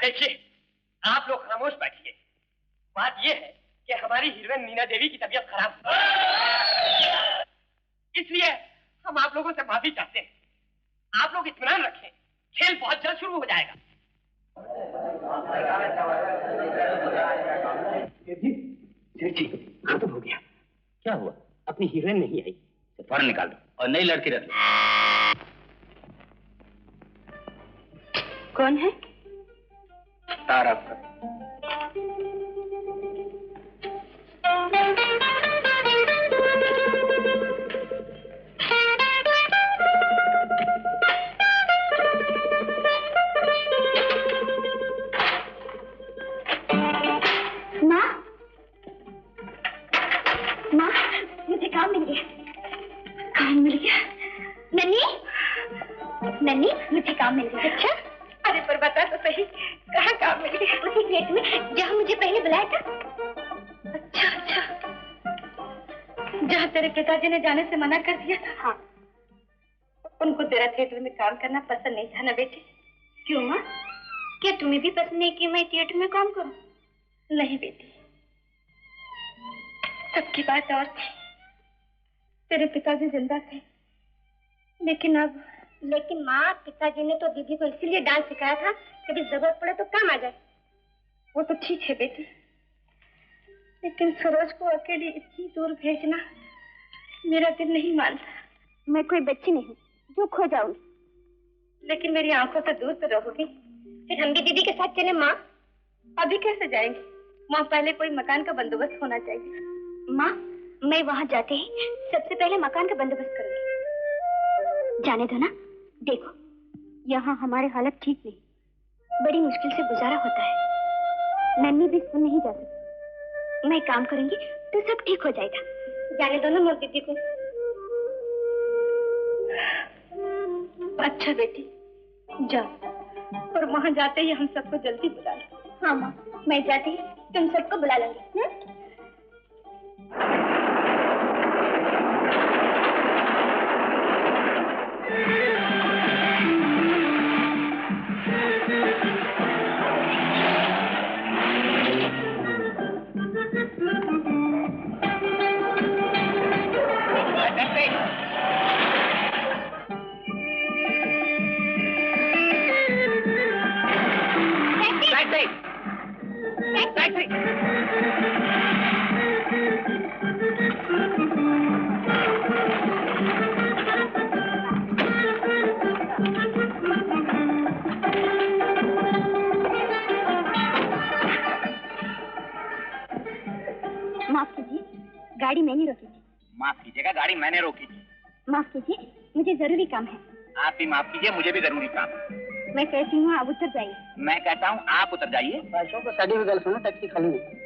देखिए, आप लोग खामोश बैठिए। बात यह है कि हमारी हीरोइन मीना देवी की तबीयत खराब है, इसलिए हम आप लोगों से माफी चाहते हैं। आप लोग इत्मीनान रखें, खेल बहुत जल्द शुरू हो जाएगा। जी, खत्म हो गया। क्या हुआ? अपनी हीरोइन नहीं आई। तो फौरन निकाल दो और नई लड़की रख लो। कौन है? तारा। नन्नी, मुझे काम मिल गया। अच्छा? अरे पर बता तो सही, कहाँ काम मिल गया? उसी गेट में जहाँ मुझे पहले बुलाया था। अच्छा अच्छा, जहाँ तेरे पिताजी ने जाने से मना कर दिया था। हाँ, उनको तेरा थिएटर में काम करना पसंद नहीं था ना बेटी? क्यों माँ, क्या तुम्हें भी पसंद नहीं कि मैं थिएटर में काम करूँ? नहीं बेटी, सबकी बात और थी। तेरे पिताजी जिंदा थे, लेकिन अब। लेकिन माँ, पिताजी ने तो दीदी को इसीलिए डांस सिखाया था, कभी जरूरत पड़े तो काम आ जाए। वो तो ठीक है बेटी, लेकिन सरोज को अकेली इतनी दूर भेजना मेरा दिल नहीं मानता। मैं कोई बच्ची नहीं जो खो जाऊंगी, लेकिन मेरी आंखों से दूर तो रहोगी। फिर हम भी दीदी के साथ चले माँ। अभी कैसे जाएंगे माँ? पहले कोई मकान का बंदोबस्त होना चाहिए। माँ, मैं वहाँ जाते ही सबसे पहले मकान का बंदोबस्त करूंगी। जाने दो ना। देखो, यहाँ हमारे हालत ठीक नहीं, बड़ी मुश्किल से गुजारा होता है। नन्नी भी सुन नहीं जा सकती। मैं काम करूंगी तो सब ठीक हो जाएगा। जाने दो ना मोर दीदी को। अच्छा बेटी, जाओ, और वहाँ जाते ही हम सबको जल्दी बुला लो। हाँ माँ, मैं जाती ही तुम सबको बुला लूंगी। माफ कीजिए, गाड़ी मैंने रोकी थी। माफ कीजिएगा, गाड़ी मैंने रोकी थी। माफ कीजिए, मुझे जरूरी काम है। आप भी माफ कीजिए, मुझे भी जरूरी काम है। मैं कहती हूँ आप उतर जाइए। मैं कहता हूँ आप उतर जाइए। पैसों को सड़ी हुई गल सुनो, टैक्सी खाली नहीं।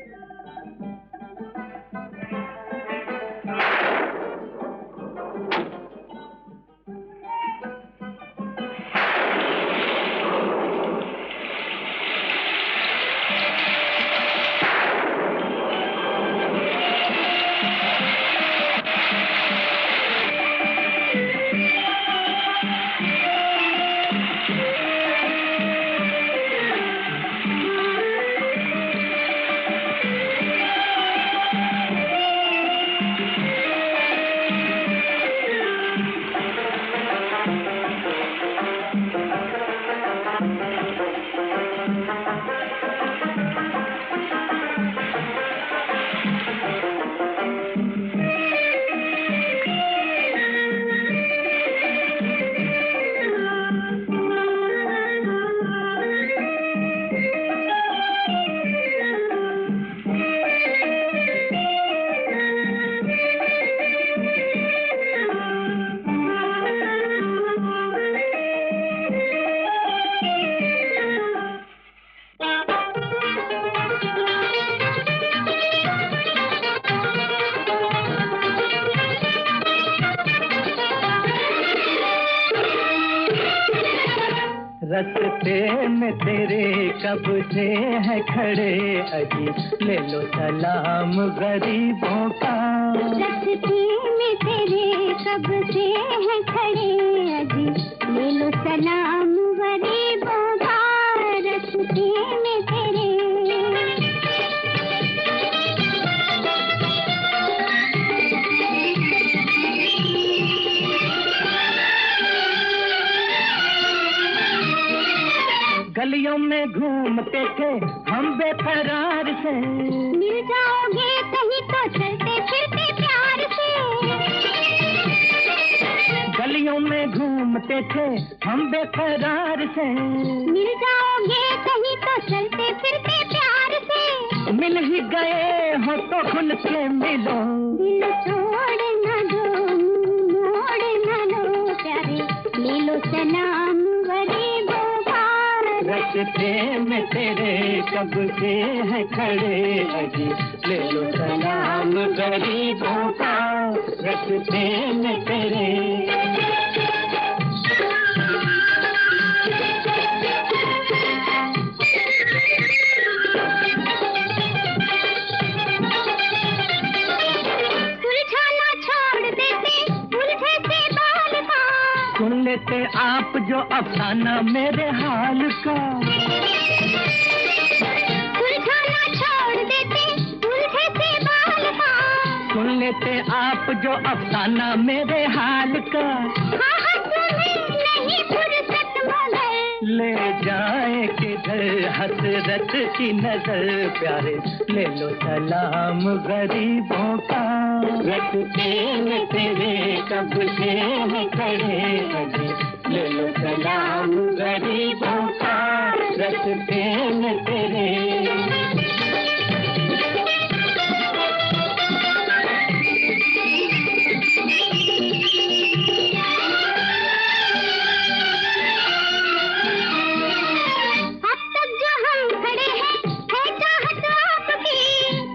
रस्ते में तेरे कब से है खड़े अजी, ले लो सलाम गरीबों का। रस्ते में तेरे कब से है खड़े अजी, ले लो सलाम गरीबों का। रस्ते गलियों में घूमते थे हम बेकरार से, मिल जाओगे कहीं तो चलते फिरते प्यार से। गलियों में घूमते थे हम बेकरार से, मिल जाओगे कहीं तो चलते फिरते प्यार से। मिल ही गए हो तो खुल के मिलो, दिल छोड़ न दो मोड़ न लो प्यारे, ले लो सलाम गरीबों का। रस्ते में तेरे कब से है खड़े अजी, ले लो सलाम गरीबों का। रस्ते में तेरे सुलझाना छोड़ देते उलझे से बाल का, सुन लेते आप जो अफसाना मेरे हाल का। सुलझाना छोड़ देते उलझे से बाल का, सुन लेते आप जो अफसाना मेरे हाल का। हाँ हाँ तुम्हें नहीं फुर्सत मगर, ले जाए किधर हसरत की नजर प्यारे, ले लो सलाम गरीबों का। रस्ते में तेरे कब से है खड़े अजी, ले लो सलाम गरीबों का। रस्ते में तेरे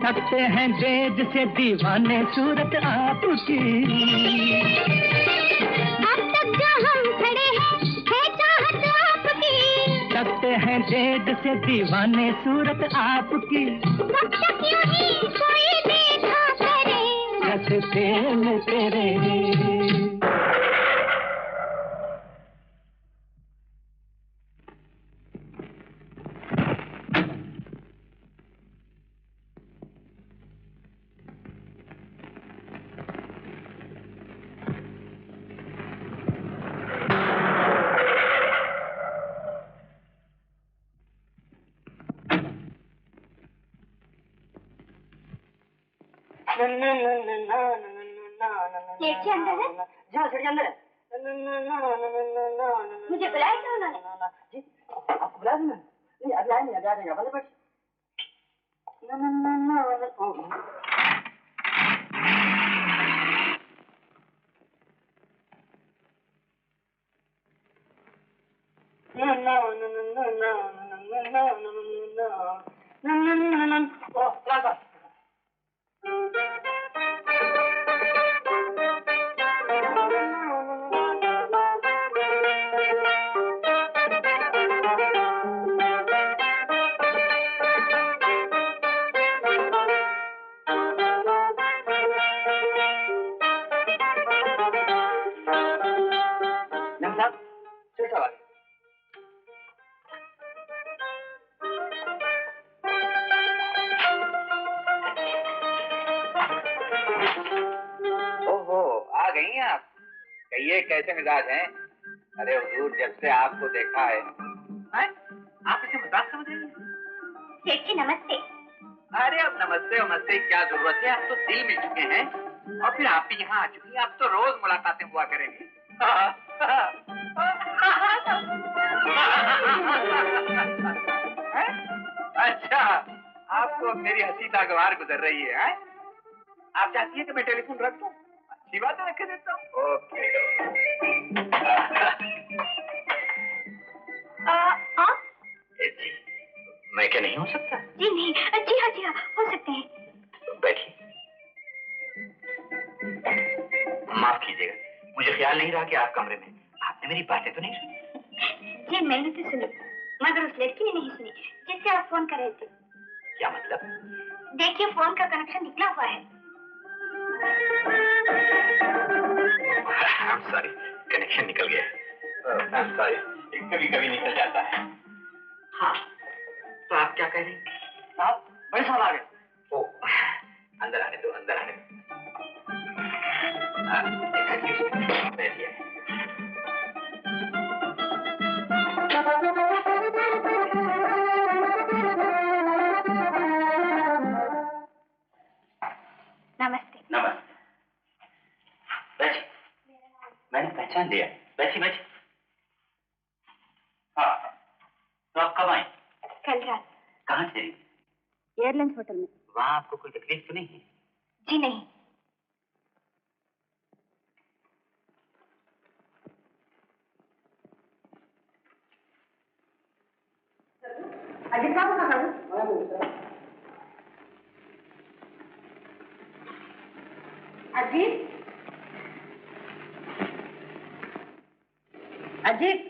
सकते हैं देज से दीवाने सूरत आपकी। अब तक जो हम खड़े हैं है चाहत आपकी। सकते हैं देज से दीवाने सूरत आपकी। कब तक यूं ही कोई देखा करे, रस्ते में तेरे लेके अंदर है? जहाँ सीढ़ी अंदर है। मुझे बुलाया क्या उन्होंने? जी आपको बुला दूँ? नहीं अभी आए नहीं, अभी आ जाएगा। भले बैठ। कहिए कैसे मिजाज हैं? अरे हुजूर जब से आपको देखा है। आप इसे मजाक समझ रही हैं? सेठ जी नमस्ते। अरे अब नमस्ते नमस्ते क्या जरूरत है, आप तो दिल मिल चुके हैं और फिर आप भी यहाँ आ चुकी हैं, आप तो रोज मुलाकातें हुआ करेंगी। अच्छा आपको मेरी हंसी नागवार गुजर रही है? आप चाहती हैं कि मैं टेलीफोन रख दूं? अच्छी बात है, रख देता हूँ। ओके आप? जी मैं क्या नहीं हो सकता? जी नहीं, जी हाँ हो सकते हैं। बैठिए। माफ कीजिएगा, मुझे ख्याल नहीं रहा कि आप कमरे में। आपने मेरी बातें तो नहीं सुनी? जी मैंने तो सुनी, मगर उस लड़की ने नहीं सुनी जिससे आप फोन कर रहे थे। क्या मतलब? देखिए फोन का कनेक्शन निकला हुआ है। I'm sorry, कनेक्शन निकल गया। I'm sorry, कभी कभी निकल जाता है। हाँ, तो आप क्या कह रही हैं? साहब बड़े साहब आ गए। ओ, अंदर आने दो, अंदर आने दो। बैठिए। ले आए। बैठी बैठी। हाँ, तो आप कब आए? कल रात। कहाँ से? एयरलाइंस होटल में। वहाँ आपको कोई तकलीफ तो नहीं है? जी नहीं। अजीत साहब कहाँ हैं? अजीत, अजीत,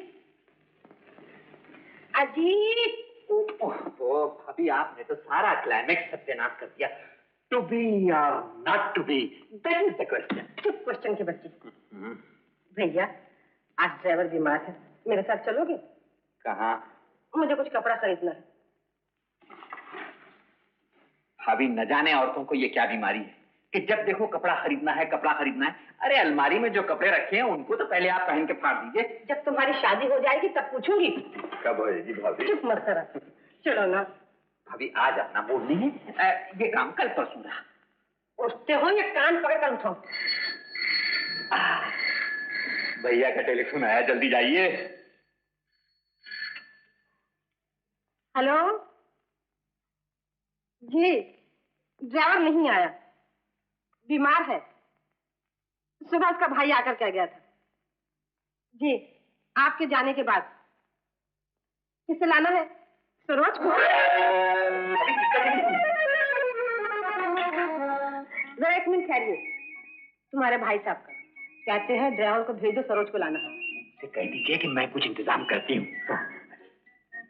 अजीत। ओह भाभी, आपने तो सारा क्लाइमेक्स सत्यानाश कर दिया। To be or not to be, that is the question. चुप क्वेश्चन के बच्चे। भैया, आज ड्राइवर बीमार है, मेरे साथ चलोगे? कहाँ? मुझे कुछ कपड़ा खरीदना है। भाभी, न जाने औरतों को ये क्या बीमारी है कि जब देखो कपड़ा खरीदना है, कपड़ा खरीदना है। अरे अलमारी में जो कपड़े रखे हैं उनको तो पहले आप पहन के फाड़ दीजिए। जब तुम्हारी शादी हो जाएगी तब पूछूंगी। कब होएगी भाभी? चुप मत करा, चलो ना। भाभी, आज अपना मूड नहीं है, ये काम कल परसों रहा। उठते हो या कान पकड़ कर उठो? भैया का टेलीफोन आया, जल्दी जाइए। हेलो जी, ड्राइवर नहीं आया, बीमार है। सुबह उसका भाई आकर कह गया था। जी, आपके जाने के बाद। किसे लाना है? सरोज को? जरा एक मिनट ठहरिए, तुम्हारे भाई साहब का कहते हैं ड्राइवर को भेजो, सरोज को लाना है। से कह दीजिए कि मैं कुछ इंतजाम करती हूँ।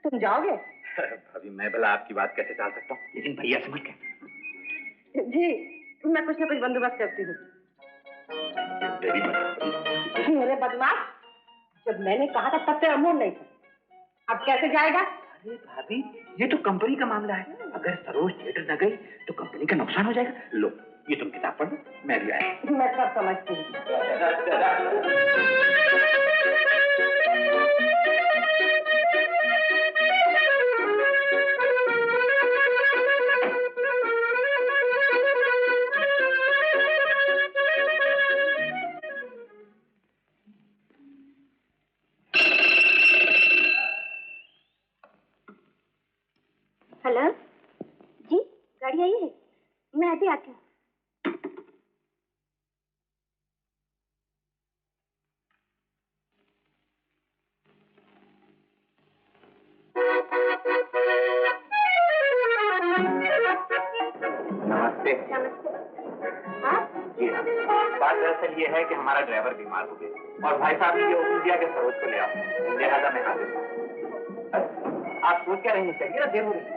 तुम जाओगे? भाभी, मैं भला आपकी बात कैसे टाल सकता हूँ, लेकिन भैया से मत कह। जी, मैं कुछ न कुछ बंदोबस्त करती हूँ। मेरे बदमाश, जब मैंने कहा था तब तेरा मूड नहीं था, अब कैसे जाएगा? अरे भाभी, ये तो कंपनी का मामला है। अगर सरोज थिएटर न गई तो कंपनी का नुकसान हो जाएगा। लो, ये तुम किताब पढ़ो, मैं भी आया। मैं सब समझती हूँ। हेलो जी, गाड़ी आई है? मैं अभी आती हूँ। नमस्ते। नमस्ते। हाँ जी हाँ, बात दरअसल ये है कि हमारा ड्राइवर बीमार हो गया और भाई साहब ने ये हुक्म दिया कि सरोज को ले आओ, लिहाजा मैं हाजिर हूँ। आप सोच क्या रही हैं? चलिए ना, देर हो रही है।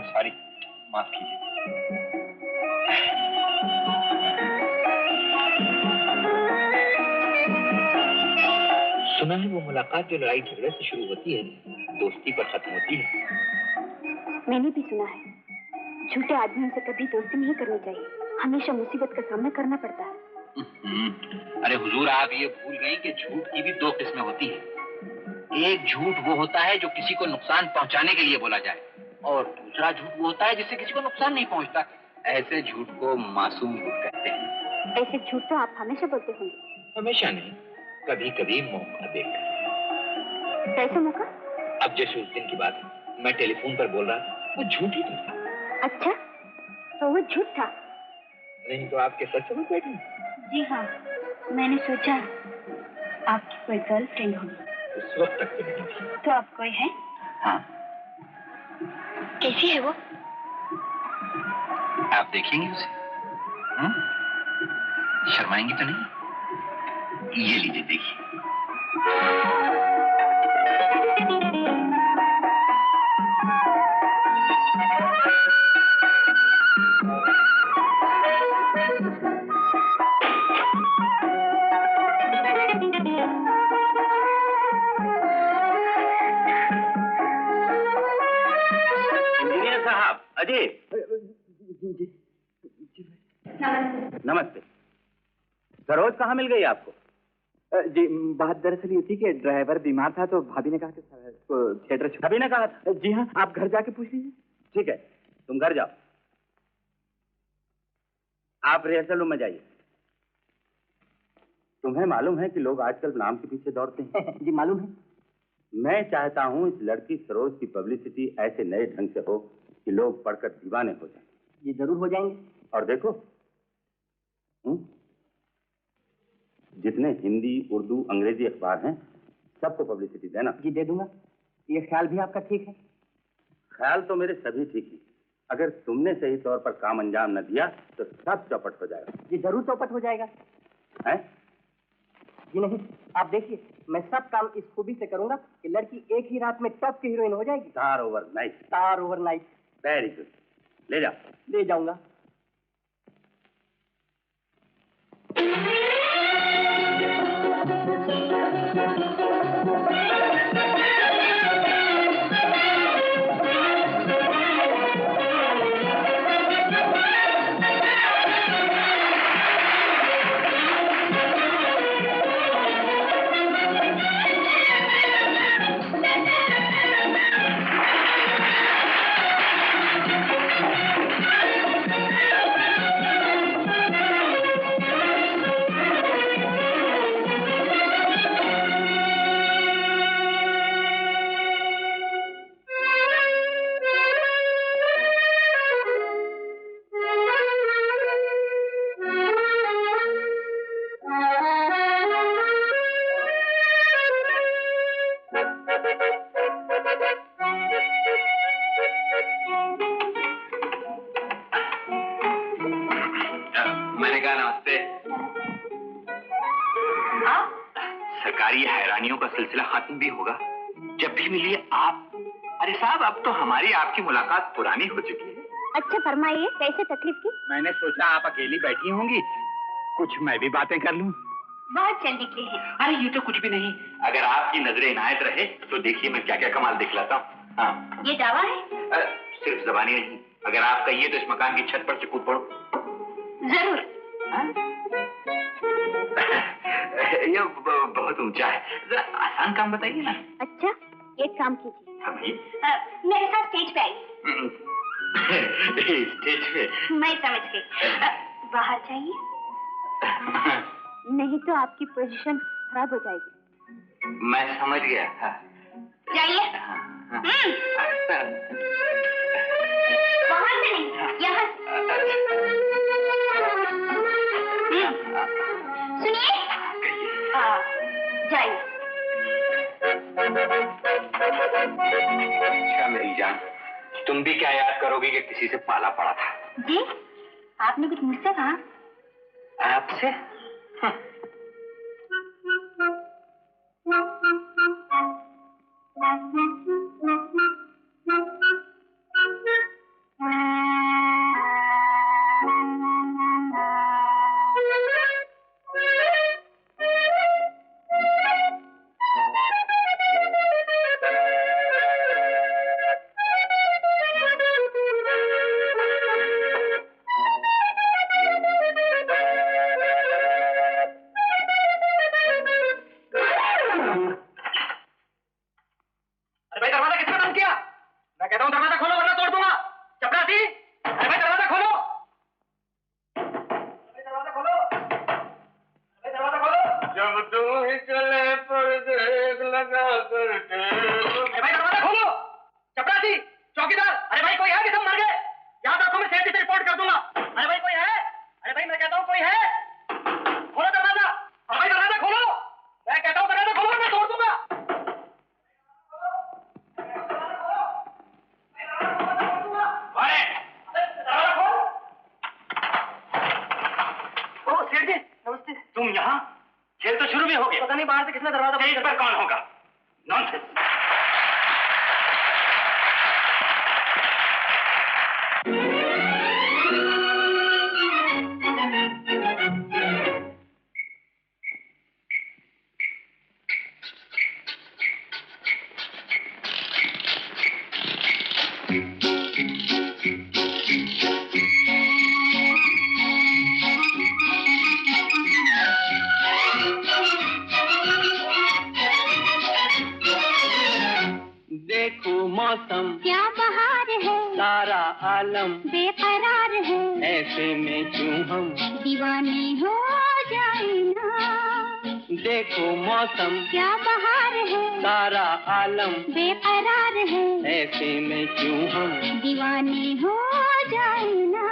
सॉरी, माफ कीजिए। सुना है वो मुलाकात जो लड़ाई झगड़े से शुरू होती है, दोस्ती पर खत्म होती है। मैंने भी सुना है, झूठे आदमियों से कभी दोस्ती नहीं करनी चाहिए, हमेशा मुसीबत का सामना करना पड़ता है। अरे हुजूर, आप ये भूल गई कि झूठ की भी दो किस्में होती है। एक झूठ वो होता है जो किसी को नुकसान पहुंचाने के लिए बोला जाए, और दूसरा झूठ वो होता है जिससे किसी को नुकसान नहीं पहुंचता। ऐसे झूठ को मासूम झूठ कहते हैं। ऐसे झूठ तो आप हमेशा बोलते होंगे। हमेशा नहीं, कभी कभी मौका देखकर। कैसे मौका? अब जैसे उस दिन की बात है, मैं टेलीफोन पर बोल रहा था, वो झूठ ही तो था। अच्छा, तो वो झूठ था? नहीं तो आपके सच समझ बैठी? जी हाँ, मैंने सोचा आपकी कोई गर्लफ्रेंड होगी। उस वक्त तक तो नहीं थी। तो अब कोई है? हाँ। कैसी है वो? आप देखेंगे उसे? शर्माएंगी तो नहीं? ये लीजिए, देखिए। जी जी जी नमस्ते। नमस्ते। सरोज कहाँ मिल गई आपको? जी बात दरअसल ये थी कि ड्राइवर बीमार था तो भाभी ने कहा कि उसको थिएटर भाभी ने कहा था? जी हाँ, आप घर जाके पूछ लीजिए। ठीक है, तुम घर जाओ, आप रिहर्सल रूम में जाइए। तुम्हें मालूम है कि लोग आजकल नाम के पीछे दौड़ते हैं? जी मालूम है। मैं चाहता हूँ इस लड़की सरोज की पब्लिसिटी ऐसे नए ढंग से हो कि लोग पढ़कर दीवाने हो जाएं। ये जरूर हो जाएंगे। और देखो, जितने हिंदी, उर्दू, अंग्रेजी अखबार हैं, सबको पब्लिसिटी देना। जी दे दूंगा। ये ख्याल भी आपका ठीक है? ख्याल तो मेरे सभी ठीक है। अगर तुमने सही तौर पर काम अंजाम न दिया तो सब चौपट हो जाएगा। ये जरूर चौपट हो जाएगा। है? जी नहीं, आप देखिए, मैं सब काम इस खूबी से करूंगा कि लड़की एक ही रात में टॉप की हीरोइन हो जाएगी। Star overnight. Star overnight. Very good, ले जाओ। ले जाऊंगा। मैंने कहा नमस्ते। सरकारी हैरानियों का सिलसिला खत्म भी होगा। जब भी मिलिए आप। अरे साहब, अब तो हमारी आपकी मुलाकात पुरानी हो चुकी है। अच्छा फरमाइए, कैसे तकलीफ की? मैंने सोचा आप अकेली बैठी होंगी, कुछ मैं भी बातें कर लूं। बहुत जल्दी के हैं। अरे ये तो कुछ भी नहीं। अगर आपकी नजरें इनायत रहे तो देखिए मैं क्या क्या कमाल दिखलाता हूँ। हाँ, ये दावा है? सिर्फ जबानी नहीं, अगर आप कहिए तो इस मकान की छत पर से कूद पड़ो। जरूर। ये बहुत ऊंचा है, जरा आसान काम बताइए ना। अच्छा, एक काम कीजिए, समझिए। मेरे साथ स्टेज पे आइए। स्टेज पे? मैं समझ गई। बाहर जाइए, नहीं तो आपकी पोजीशन खराब हो जाएगी। मैं समझ गया। हाँ। जाइए। वहाँ से नहीं, यहाँ सुनिए। जाइए। अच्छा मेरी जान, तुम भी क्या याद करोगी कि किसी से पाला पड़ा था? जी, आपने कुछ मुझसे कहा? आपसे? मौसम क्या बहार है, सारा आलम बेकरार है, ऐसे में क्यों हम दीवाने हो जाए ना। देखो मौसम क्या बहार है, सारा आलम बेकरार है, ऐसे में क्यों हम दीवाने हो जाए ना।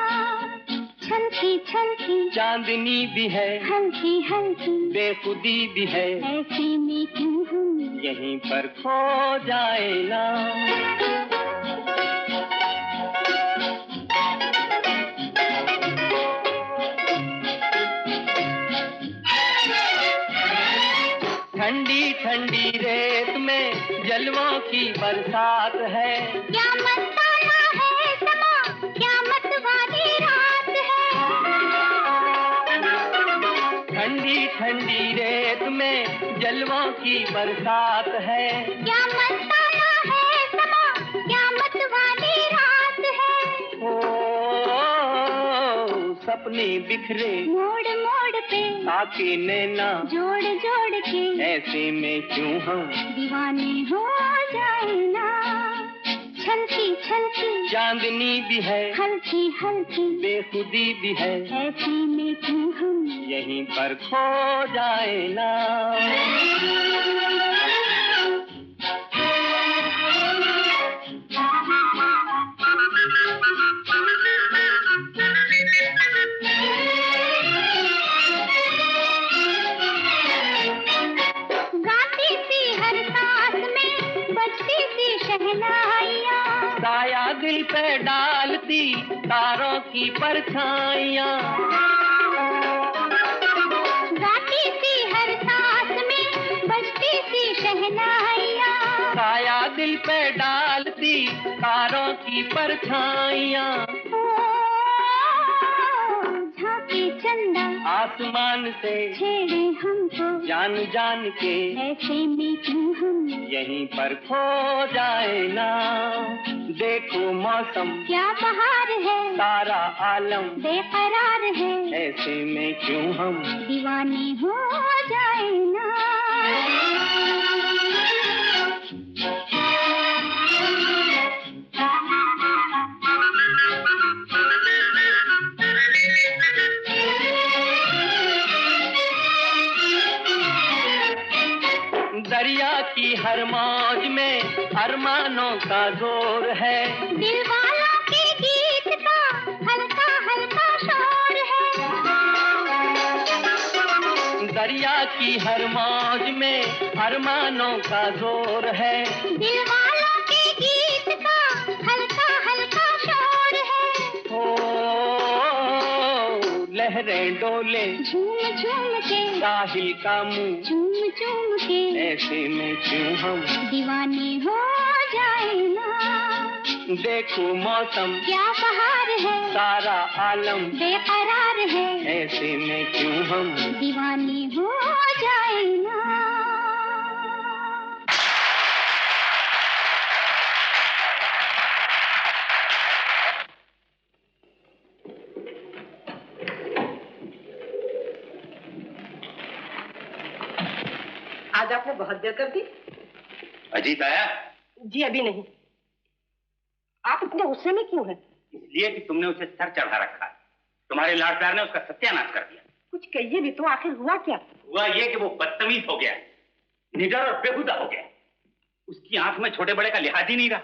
छलकी छलकी चांदनी भी है, हल्की हल्की बेखुदी भी है, ऐसे में क्यों हम यहीं पर खो जाए ना। ठंडी ठंडी रेत में जलवों की बरसात है, क्या मस्ताना है समा, क्या मतवाली रात है। ठंडी ठंडी रेत में जलवों की बरसात है, क्या मस्ताना है समा, क्या मतवाली रात है। ओ सपने बिखरे मोड़ मोड़ पे आके नैना जोड़ जोड़ के ऐसे में क्यों हम दीवाने हो जाए ना। छलकी छलकी चांदनी भी है, हल्की हल्की बेखुदी भी है, ऐसे में क्यों हम यहीं पर खो जाए ना। गाती सी हर सांस में बजती सी शहनाइयाँ, साया दिल पे डालती तारों की परछाइयाँ। गाती सी हर सांस में बजती सी शहनाइयाँ, साया दिल पे डालती तारों की परछाइयाँ। झांकी चंदा आसमान से छेड़े हमको जान जान के ऐसे में क्यों हम यहीं पर खो जाए ना। देखो मौसम क्या बहार है, सारा आलम बेकरार है, ऐसे में क्यों हम दीवाने हो जाए ना। दरिया की हर मौज में अरमानों का जोर है, दिल वालों के गीत का हल्का हल्का शोर है। दरिया की हर मौज में अरमानों का जोर है, दिल वालों के गीत का हल्का हल्का शोर है। ओ लहरें डोले झूम झूम के साहिल का मुंह झूम झूम के ऐसे में क्यों हम दीवाने हो जाए ना। देखो मौसम क्या बहार है, सारा आलम बेकरार है, ऐसे में क्यों हम दीवाने हो जाए ना। आज आपने बहुत देर कर दी। अजीत आया? जी अभी नहीं। आप इतने गुस्से में क्यों हैं? इसलिए कि तुमने उसे सर चढ़ा रखा है। तुम्हारे लाड प्यार ने उसका सत्यानाश कर दिया। कुछ कहिए भी तो, आखिर हुआ क्या? हुआ ये कि वो बदतमीज हो गया, निडर और बेहुदा हो गया। उसकी आंख में छोटे बड़े का लिहाज ही नहीं रहा।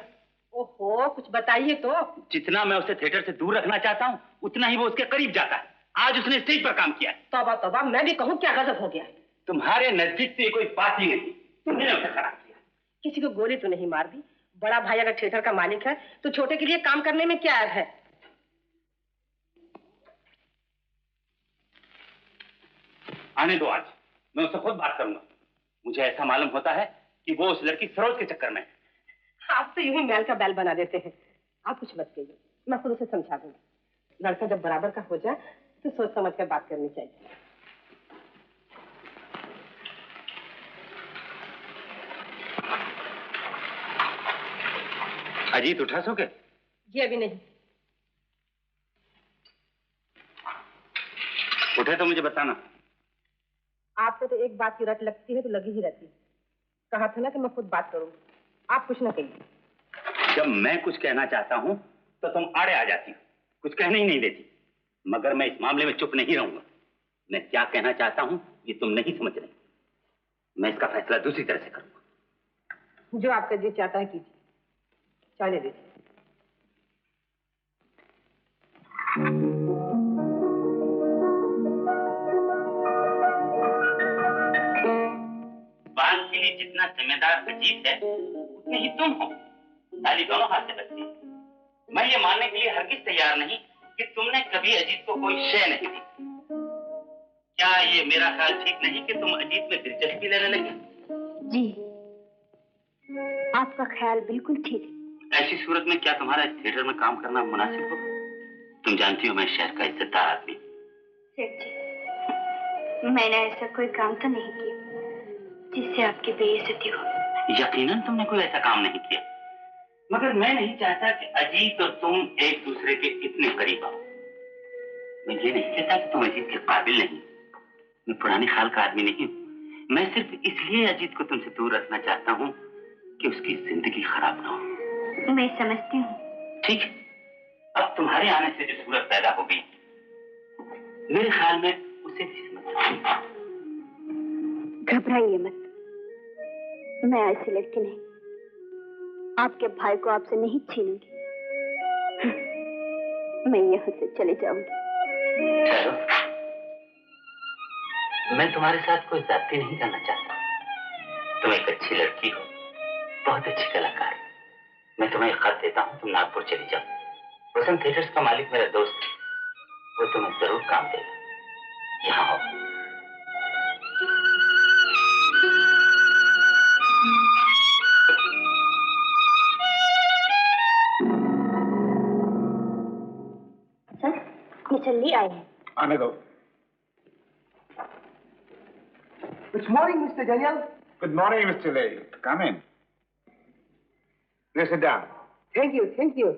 ओहो, कुछ बताइए तो। जितना मैं उसे थिएटर से दूर रखना चाहता हूँ, उतना ही वो उसके करीब जाता है। आज उसने स्टेज पर काम किया। तौबा तौबा, मैं भी कहूँ क्या गजब हो गया। तुम्हारे नजदीक से कोई बात ही नहीं, तुमने उसे खराब किया। किसी को गोली तो नहीं मार दी। बड़ा भाई अगर थिएटर का मालिक है तो छोटे के लिए काम करने में क्या ऐब है? आने दो, आज मैं उससे खुद बात करूंगा। मुझे ऐसा मालूम होता है कि वो उस लड़की सरोज के चक्कर में है। आप तो यूं ही मैल का बैल बना देते हैं। आप कुछ मत कहिए, मैं खुद उसे समझा दूंगी। लड़का जब बराबर का हो जाए तो सोच समझ कर बात करनी चाहिए। अजीत उठा सोके? जी अभी नहीं। उठे तो मुझे बताना। आपको तो एक बात की रट लगती है तो लगी ही रहती है। कहा था ना कि मैं खुद बात करूंगी। आप कुछ ना कहिए। जब मैं कुछ कहना चाहता हूँ तो तुम आड़े आ जाती हो, कुछ कहने ही नहीं देती। मगर मैं इस मामले में चुप नहीं रहूंगा। मैं क्या कहना चाहता हूँ ये तुम नहीं समझ रहे। मैं इसका फैसला दूसरी तरह से करूंगा। जो आपका जी चाहता है कीजिए, चाले दीजिए। बांध के लिए जितना जिम्मेदार अजीत है उतने ही तुम हो। ताली दोनों हाथ से बचती है। मैं ये मानने के लिए हरगिज तैयार नहीं कि तुमने कभी अजीत को कोई शय नहीं दी। क्या ये मेरा ख्याल ठीक नहीं कि तुम अजीत में दिलचस्पी लेने लगी? जी, आपका ख्याल बिल्कुल ठीक है। ऐसी सूरत में क्या तुम्हारा इस थिएटर में काम करना मुनासिब होगा? तुम जानती हो मैं शहर का इज्जतदार आदमी। सेठ जी, मैंने ऐसा कोई काम तो नहीं किया जिससे आपकी बेइज्जती हो। यकीनन तुमने कोई ऐसा काम नहीं किया, मगर मैं नहीं चाहता कि अजीत और तुम एक दूसरे के इतने करीब आओ। मैं ये नहीं कहता कि तुम अजीत के काबिल नहीं। मैं पुरानी खाल का आदमी नहीं हूँ। मैं सिर्फ इसलिए अजीत को तुमसे दूर रखना चाहता हूँ कि उसकी जिंदगी खराब ना हो। मैं समझती हूँ। ठीक है, अब तुम्हारे आने से जो सूरत पैदा हो गई, मेरे ख्याल में उसे भी समझ सकती। घबराइए मत, मैं ऐसी लड़की नहीं। आपके भाई को आपसे नहीं छीनूंगी। मैं यहाँ से चले जाऊंगी। मैं तुम्हारे साथ कोई जाति नहीं करना चाहता। तुम एक अच्छी लड़की हो, बहुत अच्छी कलाकार। मैं तुम्हें एक खत देता हूँ, तुम नागपुर चली जाओ। वसंत थिएटर्स का मालिक मेरा दोस्त है, वो तुम्हें जरूर काम देगा। यहाँ आओ। सर, मिस्टर ली आए हैं। आने दो। Good morning, Mr. Daniel. Good morning, Mr. Lay. Come in. Please sit down. Thank you, thank you.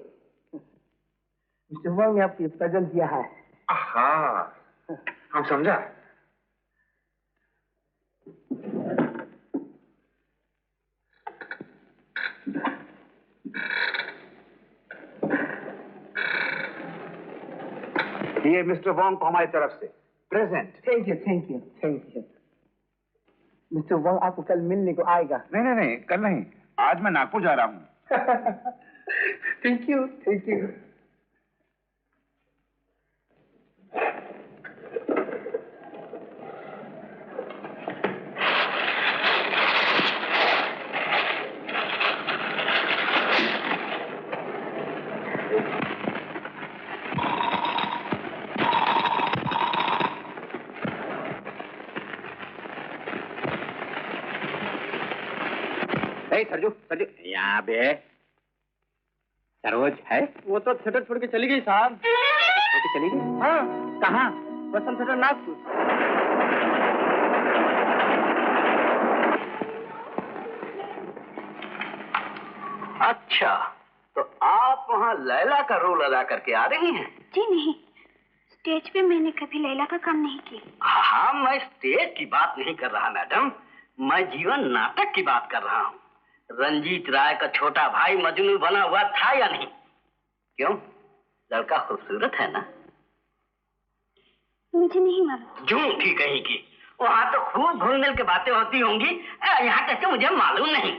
Mr. Wang ने आपकी प्रेजेंट दिया है। हाँ, हम समझा। ये मिस्टर वॉन्ग को हमारी तरफ से present. Thank you, thank you, thank you. Mister Wang आपको कल मिलने को आएगा। नहीं, कल नहीं, आज मैं नागपुर जा रहा हूँ। Thank you, thank you. Sarju, यहाँ पे सरोज है? वो तो थिएटर छोड़ के चली गई साहब। छोड़ के चली गई? हाँ। कहाँ? वसंत थिएटर नागपुर। अच्छा, तो आप वहाँ लैला का रोल अदा करके आ रही हैं? जी नहीं, स्टेज पे मैंने कभी लैला का काम नहीं किया। हाँ, मैं स्टेज की बात नहीं कर रहा मैडम, मैं जीवन नाटक की बात कर रहा हूँ। रंजीत राय का छोटा भाई मजनू बना हुआ था या नहीं? क्यों, लड़का खूबसूरत है ना? मुझे नहीं मालूम। झूठी कहीं की। वहाँ तो खूब घुल मिल के बातें होती होंगी, यहाँ कैसे मुझे मालूम नहीं।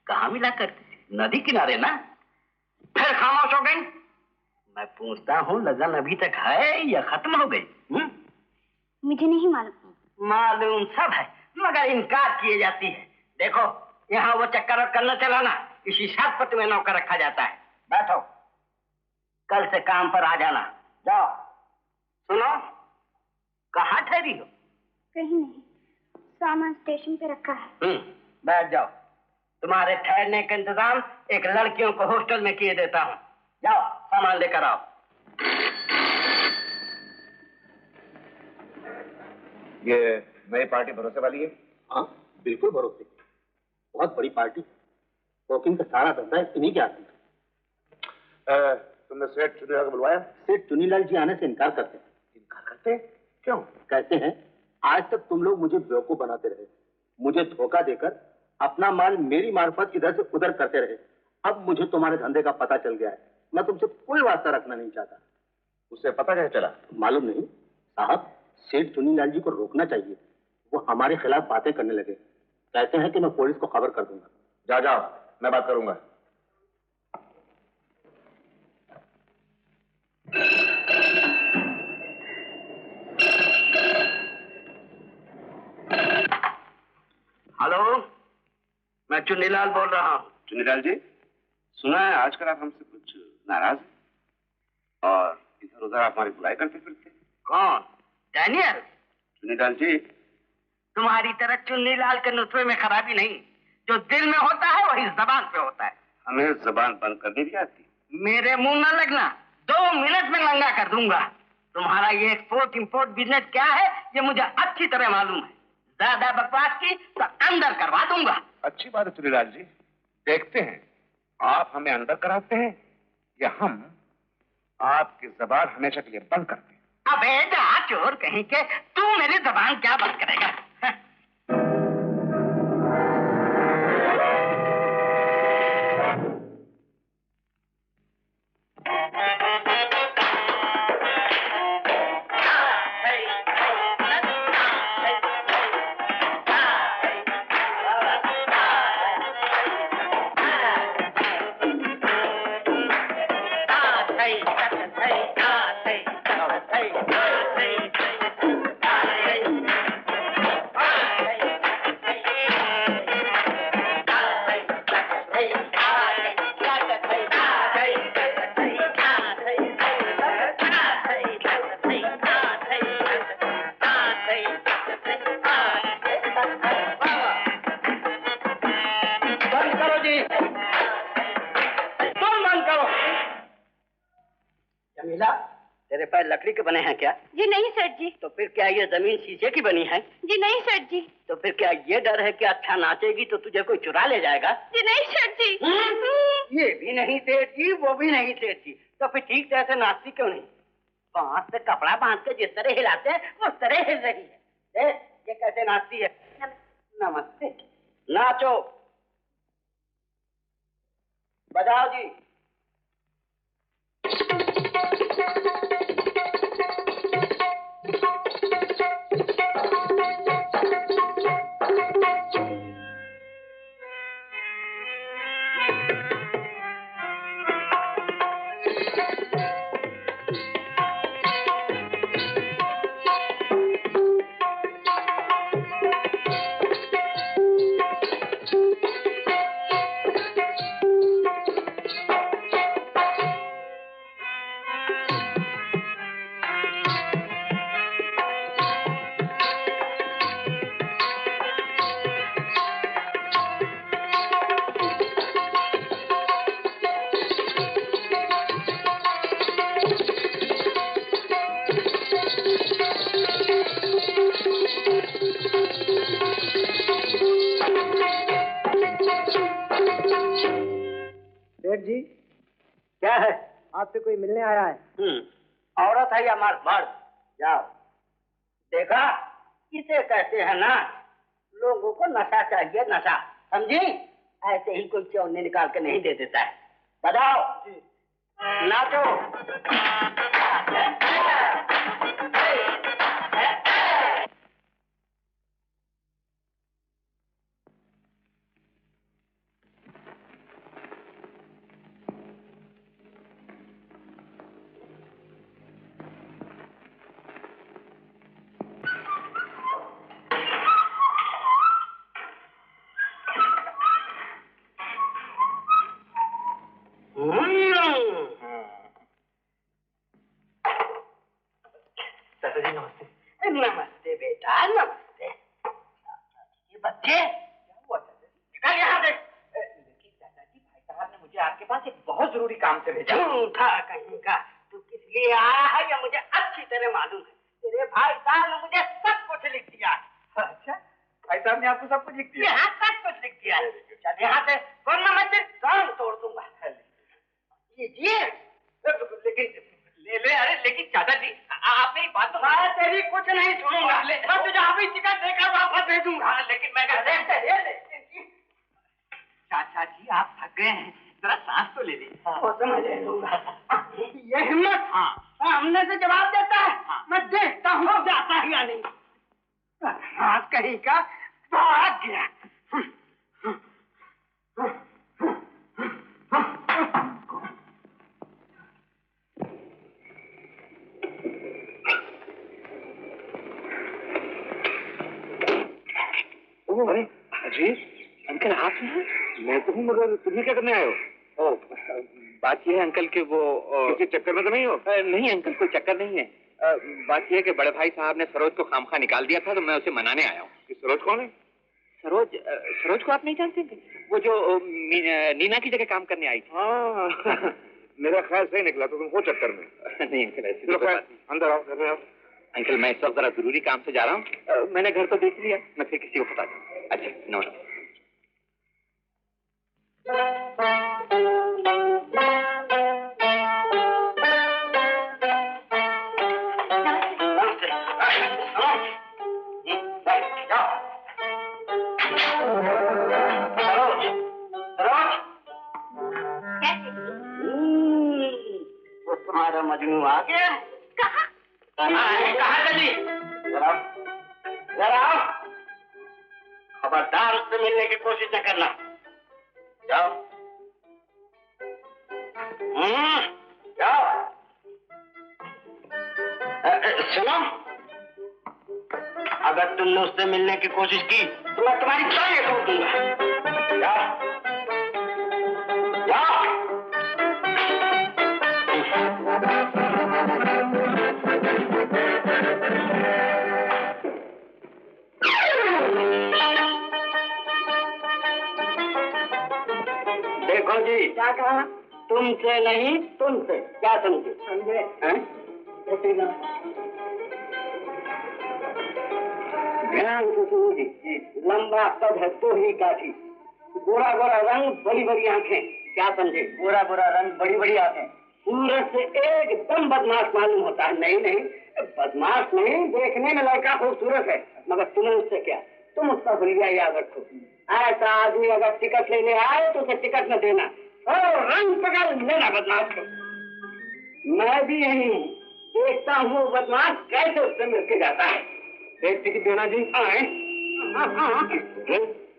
कहाँ मिला करती? नदी किनारे ना? फिर खामोश हो गई? मैं पूछता हूँ, लगन अभी तक है या खत्म हो गई? मुझे नहीं मालूम। मालूम सब है, मगर इनकार किए जाती है। देखो, यहाँ वो चक्कर वक्कर न चलाना, इसी शर्त पर तुम्हें नौकर रखा जाता है। बैठो, कल से काम पर आ जाना। जाओ। सुनो, कहाँ ठहरी हो? कहीं नहीं, सामान स्टेशन पे रखा है। बैठ जाओ। तुम्हारे ठहरने का इंतजाम एक लड़कियों को हॉस्टल में किए देता हूँ। जाओ, सामान लेकर आओ। ये नई पार्टी भरोसे वाली है? हाँ, बिल्कुल भरोसे की। बहुत बड़ी पार्टी। वॉकिंग का सारा धंधा इन्हीं के आती है। तुमने सेठ चुनीलाल को बुलवाया? सेठ चुनीलाल जी आने से इनकार करते हैं। इनकार करते? क्यों? कहते हैं, आज तक तुम लोग मुझे बेवकूफ बनाते रहे, मुझे धोखा देकर अपना माल मेरी मार्फत इधर से उधर करते रहे। अब मुझे तुम्हारे धंधे का पता चल गया है, मैं तुमसे कोई वास्ता रखना नहीं चाहता। उससे पता कैसे चला? मालूम नहीं साहब, सेठ चुनीलाल जी को रोकना चाहिए, वो हमारे खिलाफ बातें करने लगे। कहते हैं कि मैं पुलिस को खबर कर दूंगा। जा जाओ, मैं बात करूंगा। हेलो, मैं चुनीलाल बोल रहा हूँ। चुनीलाल जी, सुना है आजकल आप हमसे कुछ नाराज हैं और इधर उधर आप हमारी बुराई करते फिरते। कौन? डैनियल? चुनीलाल जी, तुम्हारी तरह चुन्नीलाल के नुस्खे में खराबी नहीं, जो दिल में होता है वही जबान पे होता है। हमें जबान बंद करनी भी आती। मेरे मुंह न लगना, 2 मिनट में नंगा कर दूंगा। तुम्हारा ये एक्सपोर्ट इंपोर्ट बिजनेस क्या है ये मुझे अच्छी तरह मालूम है। ज्यादा बकवास की तो अंदर करवा दूंगा। अच्छी बात है चुनीलाल जी, देखते हैं आप हमें अंदर कराते हैं या हम आपकी जबान हमेशा के लिए बंद करते हैं। अबे जा चोर कहीं के, तू मेरी जबान क्या बंद करेगा? तेरे पैर लकड़ी के बने हैं क्या? जी नहीं सेठ जी। तो फिर क्या ये जमीन शीशे की बनी है? जी नहीं सेठ जी। तो फिर क्या ये डर है कि अच्छा नाचेगी तो तुझे कोई चुरा ले जाएगा? जी नहीं सेठ जी। ये भी नहीं सेठ जी, वो भी नहीं सेठ जी, तो फिर ठीक जैसे नाचती क्यों नहीं? बांस से कपड़ा बांध के जिस तरह हिलाते हैं उस तरह हिल रही है। ये कैसे नाचती है? नमस्ते। नाचो, बजाओ जी। जी क्या है? आपसे कोई मिलने आया है? औरत है या मर्द? मर्द। जाओ। देखा, इसे कहते हैं नाच। लोगों को नशा चाहिए, नशा, समझी? ऐसे ही कोई चौने निकाल के नहीं दे देता है। बताओ, नाचो। नमस्ते बेटा, नमस्ते। ये बच्चे क्या हुआ? निकल यहाँ से। लेकिन दादाजी, भाई साहब ने मुझे आपके पास एक बहुत जरूरी काम से भेजा। झूठा कहीं का, तू किस लिए आया है ये मुझे अच्छी तरह मालूम है। तेरे भाई साहब ने मुझे सब कुछ लिख दिया। अच्छा, भाई साहब ने आपको सब कुछ लिख दिया? हाँ, सब कुछ लिख दिया। चल यहाँ से, वरना मैं तेरे कान तोड़ दूंगा। लीजिए। लेकिन ले। अरे लेकिन दादाजी, आप मेरी बात तो। मैं तेरी कुछ नहीं सुनूंगा। मैं तुझे अभी टिकट देकर वापस भेजूंगा। लेकिन मैं चाचा जी, आप थक गए हैं, थोड़ा सांस तो ले ली। वो तो मैं ले लूंगा। ये हिम्मत हमने से जवाब देता है। मैं देखता हूँ जाता है या नहीं। हाथ कहीं का भाग गया। अरे अजीत, अंकल आप हैं? मैं तो हूँ, मगर तुम्हें क्या करने आए हो? बात यह है अंकल के वो किसी चक्कर में तो नहीं हो? नहीं अंकल, कोई चक्कर नहीं है। बात यह है कि बड़े भाई साहब ने सरोज को खामखा निकाल दिया था, तो मैं उसे मनाने आया हूँ। सरोज कौन है? सरोज को आप नहीं जानते? वो जो नीना की जगह काम करने आई थी। हाँ, मेरा ख्याल सही निकला, तो तुम हो चक्कर में। नहीं अंकल, ऐसी चलो खैर, अंदर आओ, घर में आओ। अंकल मैं इस वक्त जरा जरूरी काम से जा रहा हूँ। मैंने घर तो देख लिया, मैं फिर किसी को बता दूँ। अच्छा नमस्ते। तुम्हारा मजनू आ गया? कहाँ चली? जरा खबरदार उससे मिलने की कोशिश न करना। जाओ जाओ। सुनो, अगर तुमने उससे मिलने की कोशिश की तो मैं तुम्हारी टांगें तोड़ दूंगा। जाओ जाओ। देखो जी, क्या कहा? तुमसे नहीं, तुमसे। क्या समझे? समझे? ध्यान से सुनो जी। लंबा कद है तो ही काठी, गोरा गोरा रंग, बड़ी बड़ी आंखें। क्या समझे? गोरा गोरा रंग, बड़ी बड़ी आंखें। सूरत से एकदम बदमाश मालूम होता है। नहीं नहीं, बदमाश नहीं, देखने में लड़का खूबसूरत है, मगर तुम्हें उससे क्या? तुम उसका हुलिया याद रखो। ऐसा आदमी अगर टिकट लेने आए तो उसे टिकट न देना और रंग पकड़ लेना बदमाश को। मैं भी यही हूँ, देखता हूँ बदमाश कैसे उससे मिलके जाता है। एक टिकट देना जी।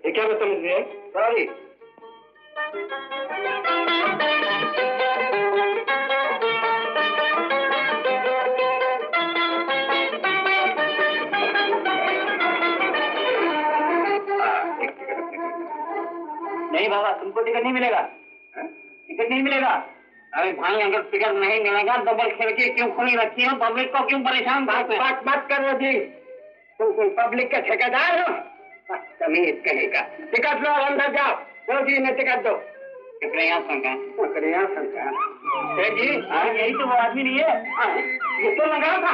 ये क्या बदतमीजी है? सॉरी। नहीं बाबा, तुमको टिकट नहीं मिलेगा। टिकट नहीं मिलेगा। अरे भाई, अगर टिकट नहीं मिलेगा डबल खिड़की क्यों खुली रखी हो? पब्लिक को क्यों परेशान? बात करो जी, तुम कोई पब्लिक का ठेकेदार हो? तमीज कहेगा। टिकट लो और अंदर जाओ। दो जी ने टिकट दो। ककड़िया सरकार जी, यही तो वो आदमी नहीं है? ये तो लगा था।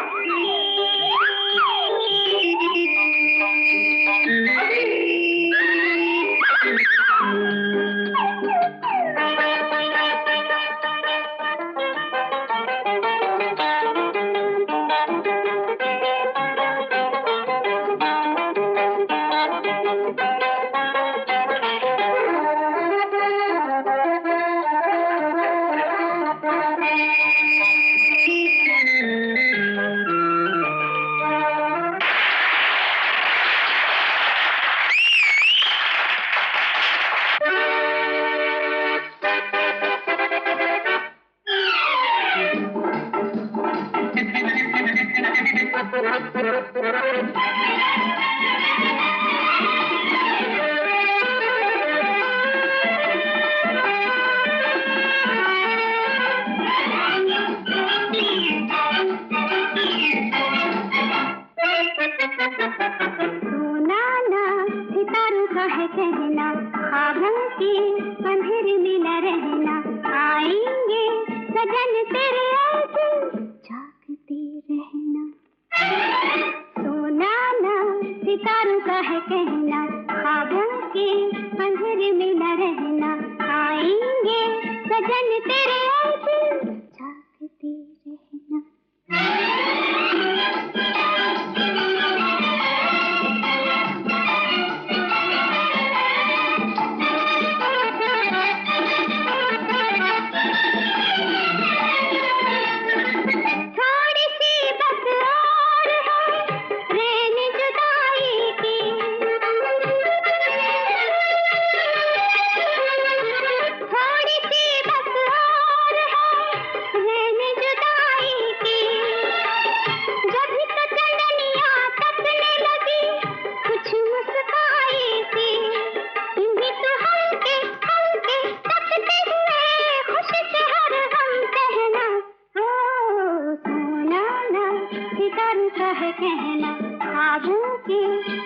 सितारों का है कहना, ख्वाबों के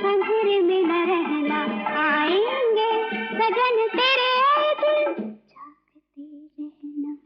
अंधेरे में न रहना, आएंगे सजन तेरे दिन, जागते रहना।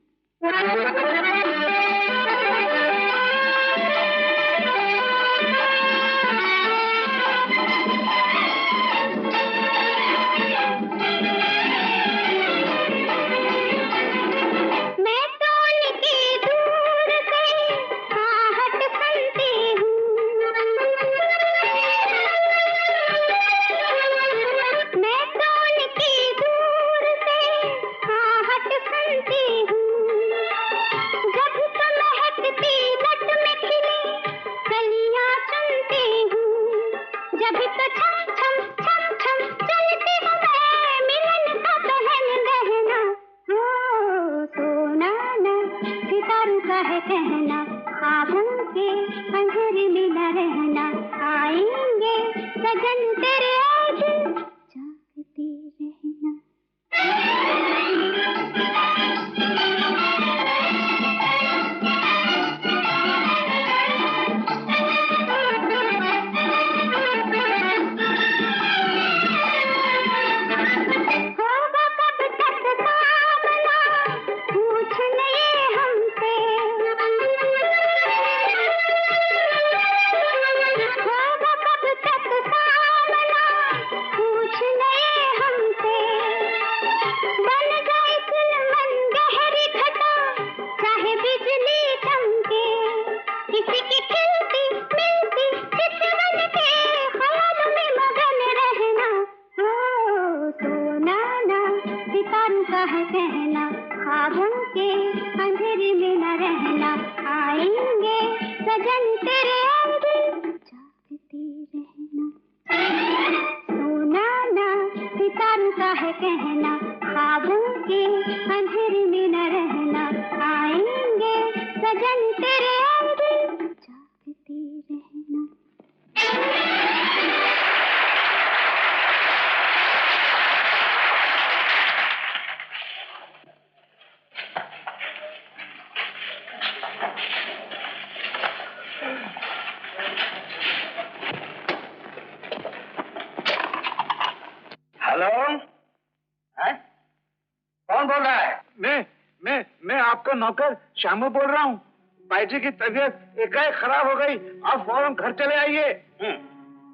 नौकर श्यामू बोल रहा हूँ। भाई जी की तबीयत एकाएक खराब हो गई, आप फौरन घर चले आइए।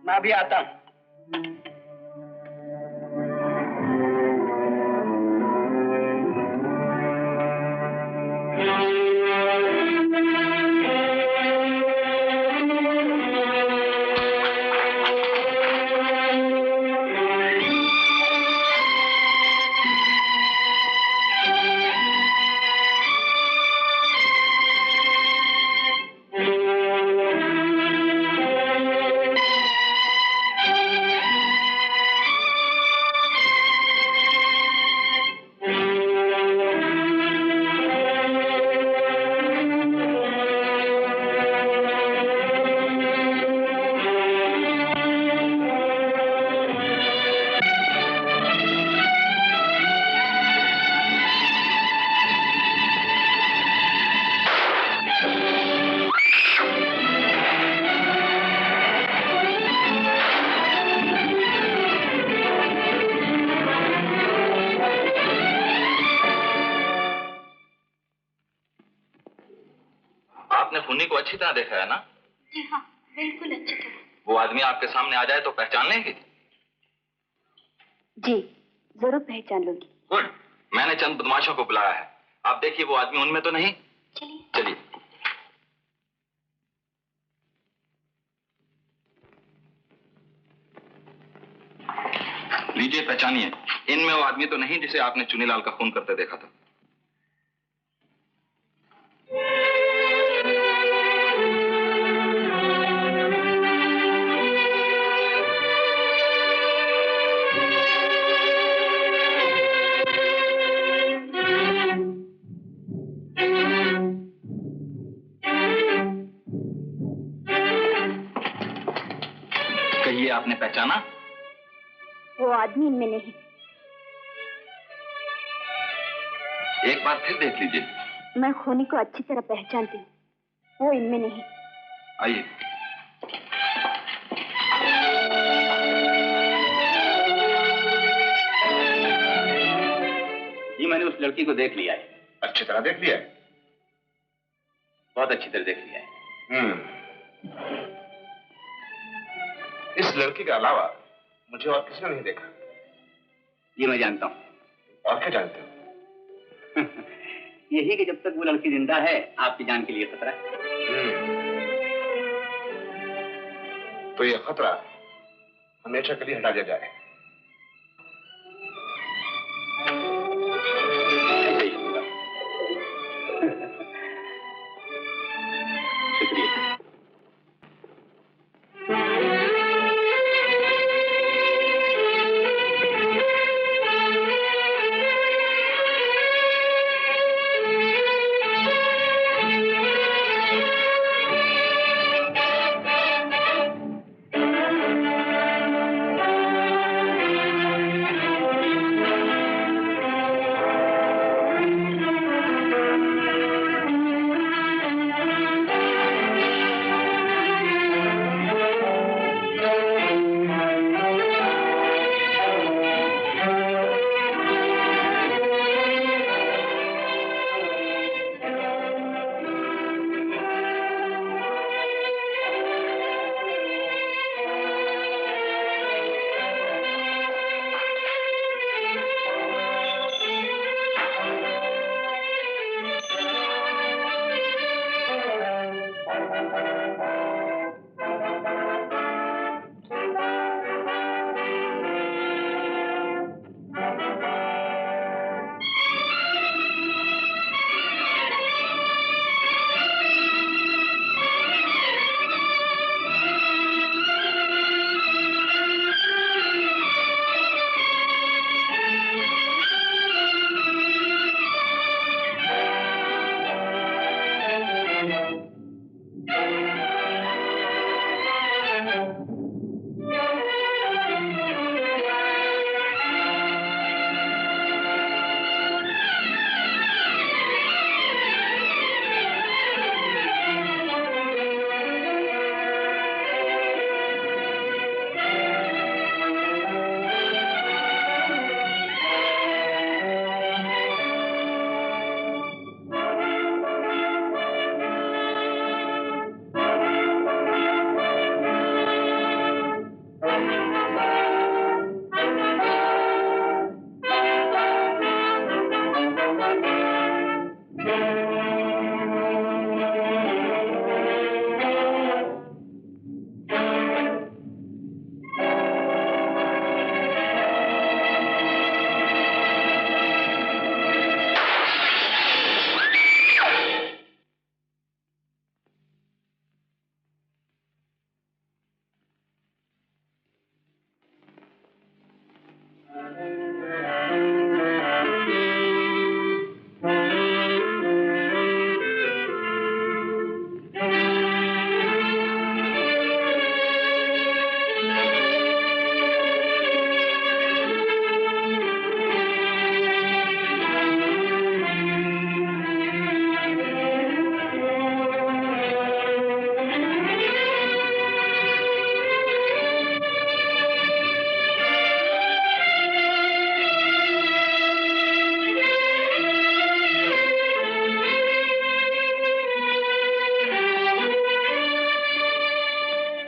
मैं भी आता हूँ। अच्छी तरह देखा है ना? जी हाँ, बिल्कुल अच्छी तरह। वो आदमी आपके सामने आ जाए तो पहचान लेंगे? जी, जरूर पहचान लूंगी। गुड, मैंने चंद बदमाशों को बुलाया है। आप देखिए वो आदमी उनमें तो नहीं? चलिए। चलिए। लीजिए पहचानिए, इनमें वो आदमी तो नहीं जिसे आपने चुनीलाल का खून करते देखा था। कहिए, आपने पहचाना? वो आदमी इनमें नहीं। एक बार फिर देख लीजिए। मैं खूनी को अच्छी तरह पहचानती हूँ, वो इनमें नहीं। आइए। जी मैंने उस लड़की को देख लिया है। अच्छी तरह देख लिया है? बहुत अच्छी तरह देख लिया है। इस लड़की के अलावा मुझे और किसी ने नहीं देखा। ये मैं जानता हूँ। और क्या जानते हो? यही कि जब तक वो लड़की जिंदा है आपकी जान के लिए खतरा है। तो ये खतरा हमेशा के लिए हटा दिया जाए। शुक्रिया।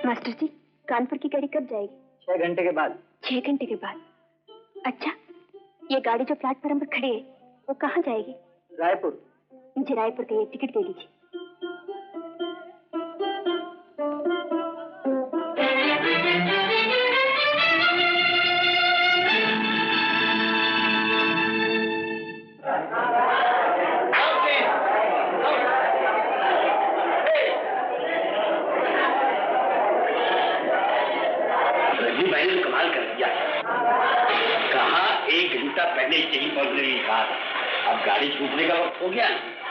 मास्टर जी, कानपुर की गाड़ी कब जाएगी? 6 घंटे के बाद। 6 घंटे के बाद? अच्छा, ये गाड़ी जो प्लेटफॉर्म पर खड़ी है वो कहाँ जाएगी? रायपुर। मुझे रायपुर का ये टिकट दे दीजिए। रजनी भाई ने कमाल कर दिया। कहा 1 घंटा पहले स्टेशन पहुंचने की कहा था। अब गाड़ी छूटने का वक्त हो गया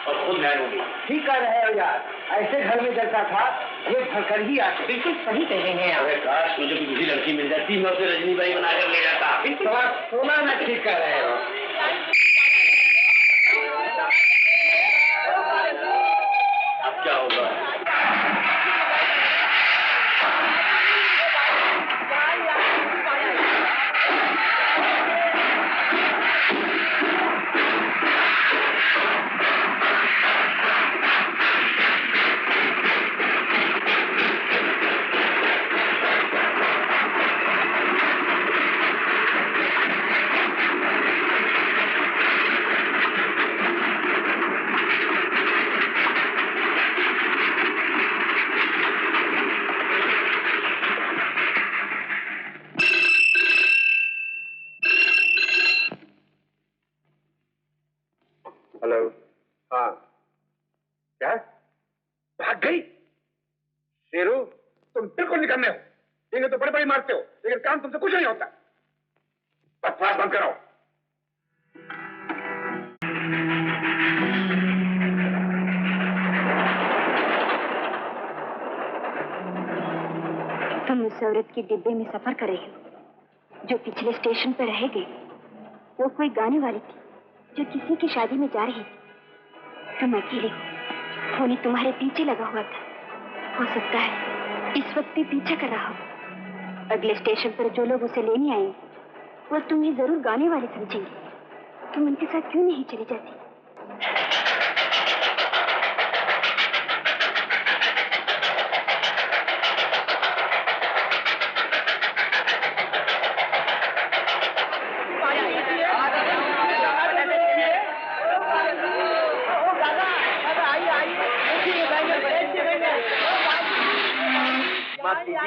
और खुद नहर हो गई। ठीक कह रहे हो यार, ऐसे घर में जैसा था ये भरकर ही आते। बिल्कुल सही कह रहे हैं अरे काश मुझे कोई दूसरी लड़की मिल जाती, मैं उसे रजनी भाई बनाकर ले जाता। बिल्कुल सोना में ठीक कह रहे हो। अब क्या होगा? तुम बिल्कुल निकम्मे हो। इन्हें तो बड़े बड़े मारते हो, लेकिन काम तुमसे कुछ नहीं होता। बकवास बंद करो। तुम उस औरत के डिब्बे में सफर कर रहे हो जो पिछले स्टेशन पर रह गई। वो कोई गाने वाली थी जो किसी की शादी में जा रही थी। तुम अकेले हो, खूनी तुम्हारे पीछे लगा हुआ था। हो सकता है इस वक्त भी पीछा कर रहा हो। अगले स्टेशन पर जो लोग उसे लेने आएंगे वो तुम्हें जरूर गाने वाले समझेंगे। तुम उनके साथ क्यों नहीं चली जाती?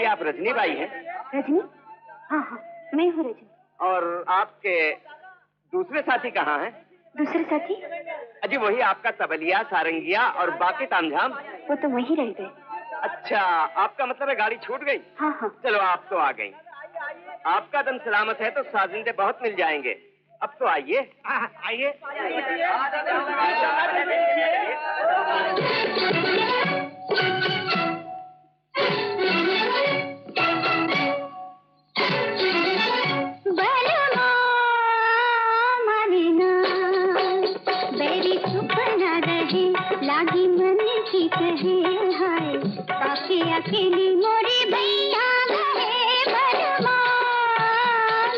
आप रजनी बाई हैं? रजनी? हाँ हाँ, मैं हूँ रजनी। और आपके दूसरे साथी कहाँ हैं? दूसरे साथी? अजी वही आपका तबलिया, सारंगिया और बाकी तामझाम। वो तो वहीं रह गए। अच्छा, आपका मतलब है गाड़ी छूट गई? हाँ हाँ। चलो आप तो आ गई। आपका दम सलामत है तो साजिंदे बहुत मिल जाएंगे। अब तो आइए। आइए। लागी मन की कहे हाय बाकी अकेली मोरी भैया गए बलवा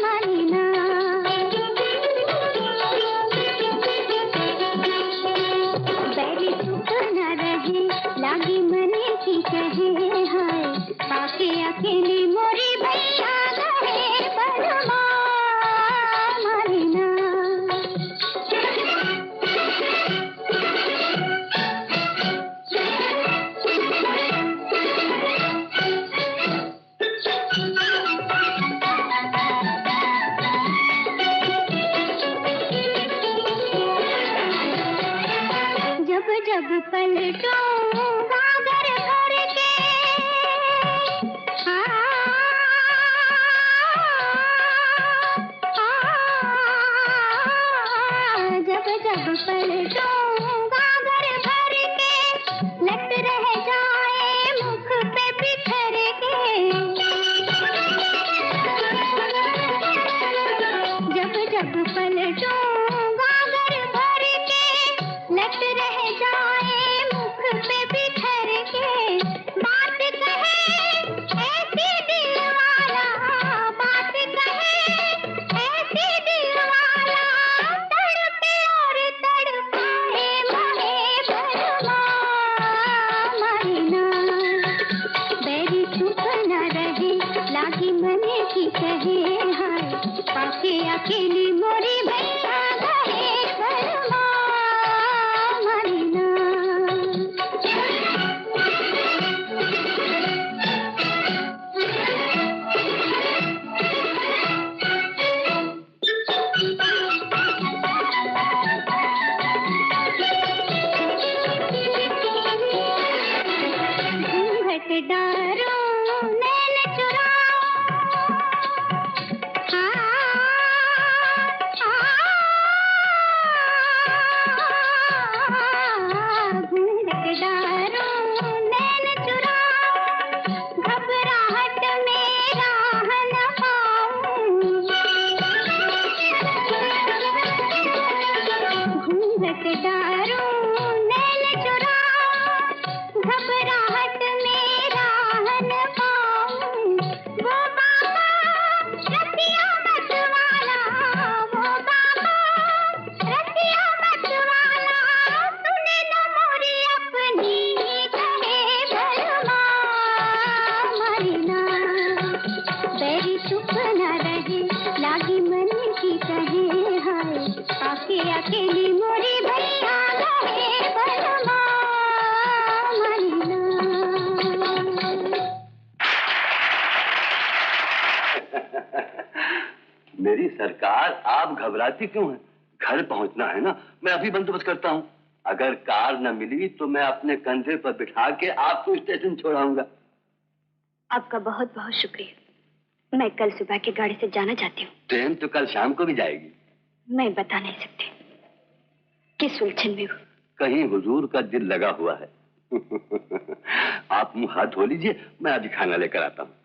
मनीना। बैरी चुप न रहे लागी मन की कहे हाय बाकी अकेली मोरी भैया गए बलवा मनीना। जब पलटो गागर घर के जब जब पलटो गागर घर के लट रह जाए मुख पे बिखर के। जब जब पलटो गागर भर के लट रह जाए मुख पे बिखर के। बात कहे ऐसी दिल वाला, बात कहे ऐसी दिल वाला तड़पे और तड़पाए महे भरमा महीना। बैरी चुप न रहे लागी मन की कहे हाय पाके अकेली मोरी भैया गए भरमा महीना। घूंघट डारो नैन चुराओ घूंघट डारो नैन चुराओ घबराहट में राह न पाऊं। घूंघट डारो नैन चुराओ घबराहट में राह न पाऊं। वो बाबा रतिया मत वाला, वो बाबा रतिया मत वाला सुने न मोरी अपनी कहे भरमा महीना। बैरी चुप न रहे लागी मन की कहे हाय पाके अकेली मोरी भैया गए भरमा महीना। मेरी सरकार, आप घबराती क्यों हैं? घर पहुंचना है ना, मैं अभी बंदोबस्त करता हूं। अगर कार न मिली तो मैं अपने कंधे पर बिठा के आपको स्टेशन छोड़ाऊंगा। आपका बहुत बहुत शुक्रिया। मैं कल सुबह की गाड़ी से जाना चाहती हूँ। ट्रेन तो कल शाम को भी जाएगी। मैं बता नहीं सकती किस उलझन में हूँ। कहीं हुजूर का दिल लगा हुआ है। आप मुंह हाथ धो लीजिए, मैं अभी खाना लेकर आता हूँ।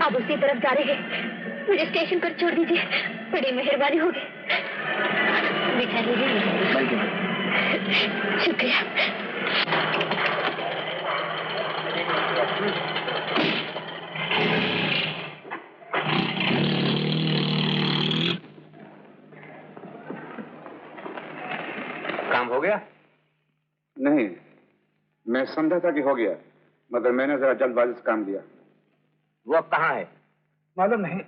आप उसी तरफ जा रहे हैं, मुझे स्टेशन पर छोड़ दीजिए, बड़ी मेहरबानी होगी। बिठा लीजिए। शुक्रिया। काम हो गया? नहीं, मैं समझा था कि हो गया, मगर मैंने जरा जल्दबाजी से काम दिया। वो अब कहाँ है? मालूम नहीं।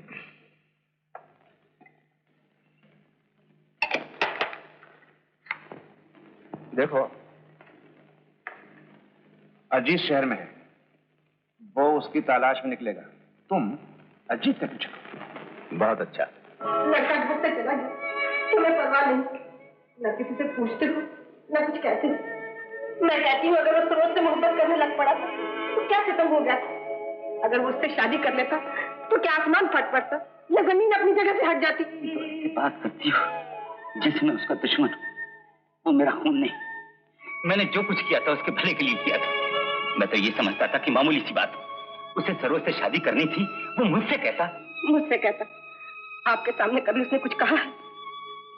देखो, अजीत शहर में है, वो उसकी तलाश में निकलेगा। तुम अजीत के पीछे। बहुत अच्छा। लड़का घर से चला गया, तुम्हें परवाह नहीं, न किसी से पूछते हो न कुछ कहते हो। मैं कहती हूँ अगर वो सरोज से मोहब्बत करने लग पड़ा था तो क्या खत्म हो गया था? अगर वो उससे शादी कर लेता तो क्या आसमान फट पड़ता या जमीन अपनी जगह से हट जाती? तो बात करती हो जिसमें उसका दुश्मन हो, वो मेरा खून नहीं। मैंने जो कुछ किया था उसके भले के लिए किया था। मैं तो ये समझता था कि मामूली सी बात, उसे सरोज से शादी करनी थी, वो मुझसे कहता। मुझसे कहता? आपके सामने कभी उसने कुछ कहा है?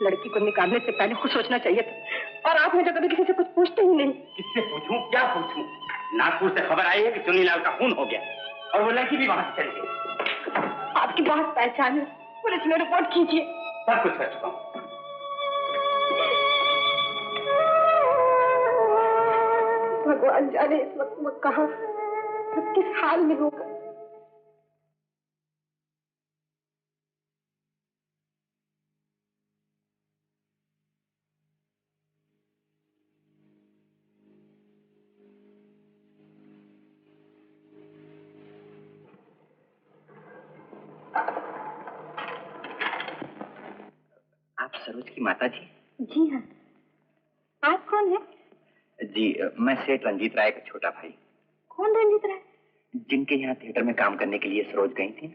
लड़की को निकालने से पहले खुद सोचना चाहिए था, और आपने तो कभी किसी से कुछ पूछते ही नहीं। किससे पूछूं, क्या पूछूं? नागपुर से खबर आई है कि चुन्नीलाल का खून हो गया और वो लड़की भी वहां से चली गई। आपकी बहुत पहचान है, पुलिस में रिपोर्ट कीजिए। सब कुछ कर चुका हूं। भगवान जाने इस वक्त वो कहाँ, किस हाल में होगा। आप सरोज की माता जी? जी हाँ। आप कौन है? जी, मैं सेठ रंजीत राय का छोटा भाई। कौन रंजीत राय? जिनके यहाँ थिएटर में काम करने के लिए सरोज गई थी।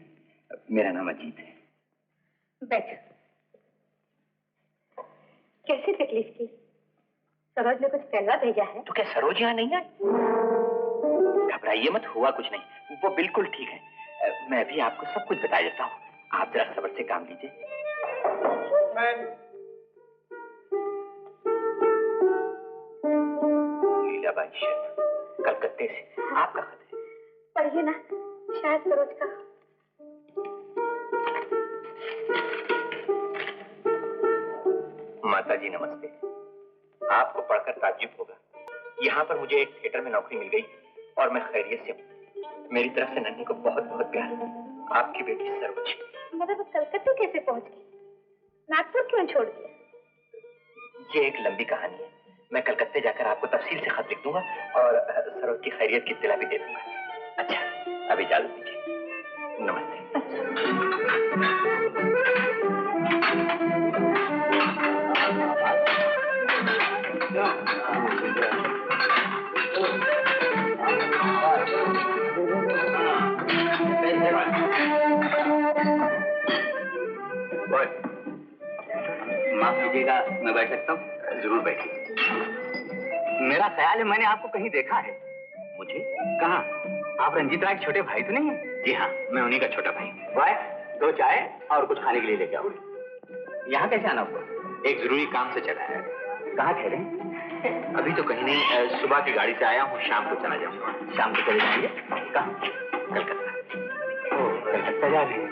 मेरा नाम अजीत है। बैठ। कैसी तकलीफ की? सरोज ने कुछ कहना भेजा है? तो क्या सरोज यहाँ नहीं आई? घबराइए मत, हुआ कुछ नहीं, वो बिल्कुल ठीक है। मैं भी आपको सब कुछ बता देता हूँ, आप जरा सब्र से काम लीजिए। लीलाबाई शेख, कलकत्ते से आपका खत है। पढ़िए ना, शायद सरोज का। माता जी नमस्ते। आपको पढ़कर ताज्जुब होगा, यहाँ पर मुझे एक थिएटर में नौकरी मिल गई और मैं खैरियत से हूँ। मेरी तरफ से नन्ही को बहुत बहुत प्यार। आपकी बेटी सरोज। मगर वो कलकत्ते कैसे पहुंच गई? नागपुर क्यों छोड़ दिया? ये एक लंबी कहानी है, मैं कलकत्ते जाकर आपको तफसील से खत लिख दूंगा और सरोज की खैरियत की इत्तला भी दे दूंगा। अच्छा, अभी इजाजत दीजिए, नमस्ते। माफ कीजिएगा, मैं बैठ सकता हूँ? जरूर बैठिए। मेरा ख्याल है मैंने आपको कहीं देखा है। मुझे? कहाँ? आप रंजीत राय के छोटे भाई तो नहीं है? जी हाँ, मैं उन्हीं का छोटा भाई। वाह, 2 चाय और कुछ खाने के लिए लेके आओ। यहाँ कैसे आना हुआ? एक जरूरी काम से चला है। कहाँ ठहरे? अभी तो कहीं नहीं, सुबह की गाड़ी से आया हूँ, शाम को चला जाऊंगा। शाम को चले जाएंगे? कहाँ? कलकत्ता। ओह, कलकत्ता जा रहे हैं।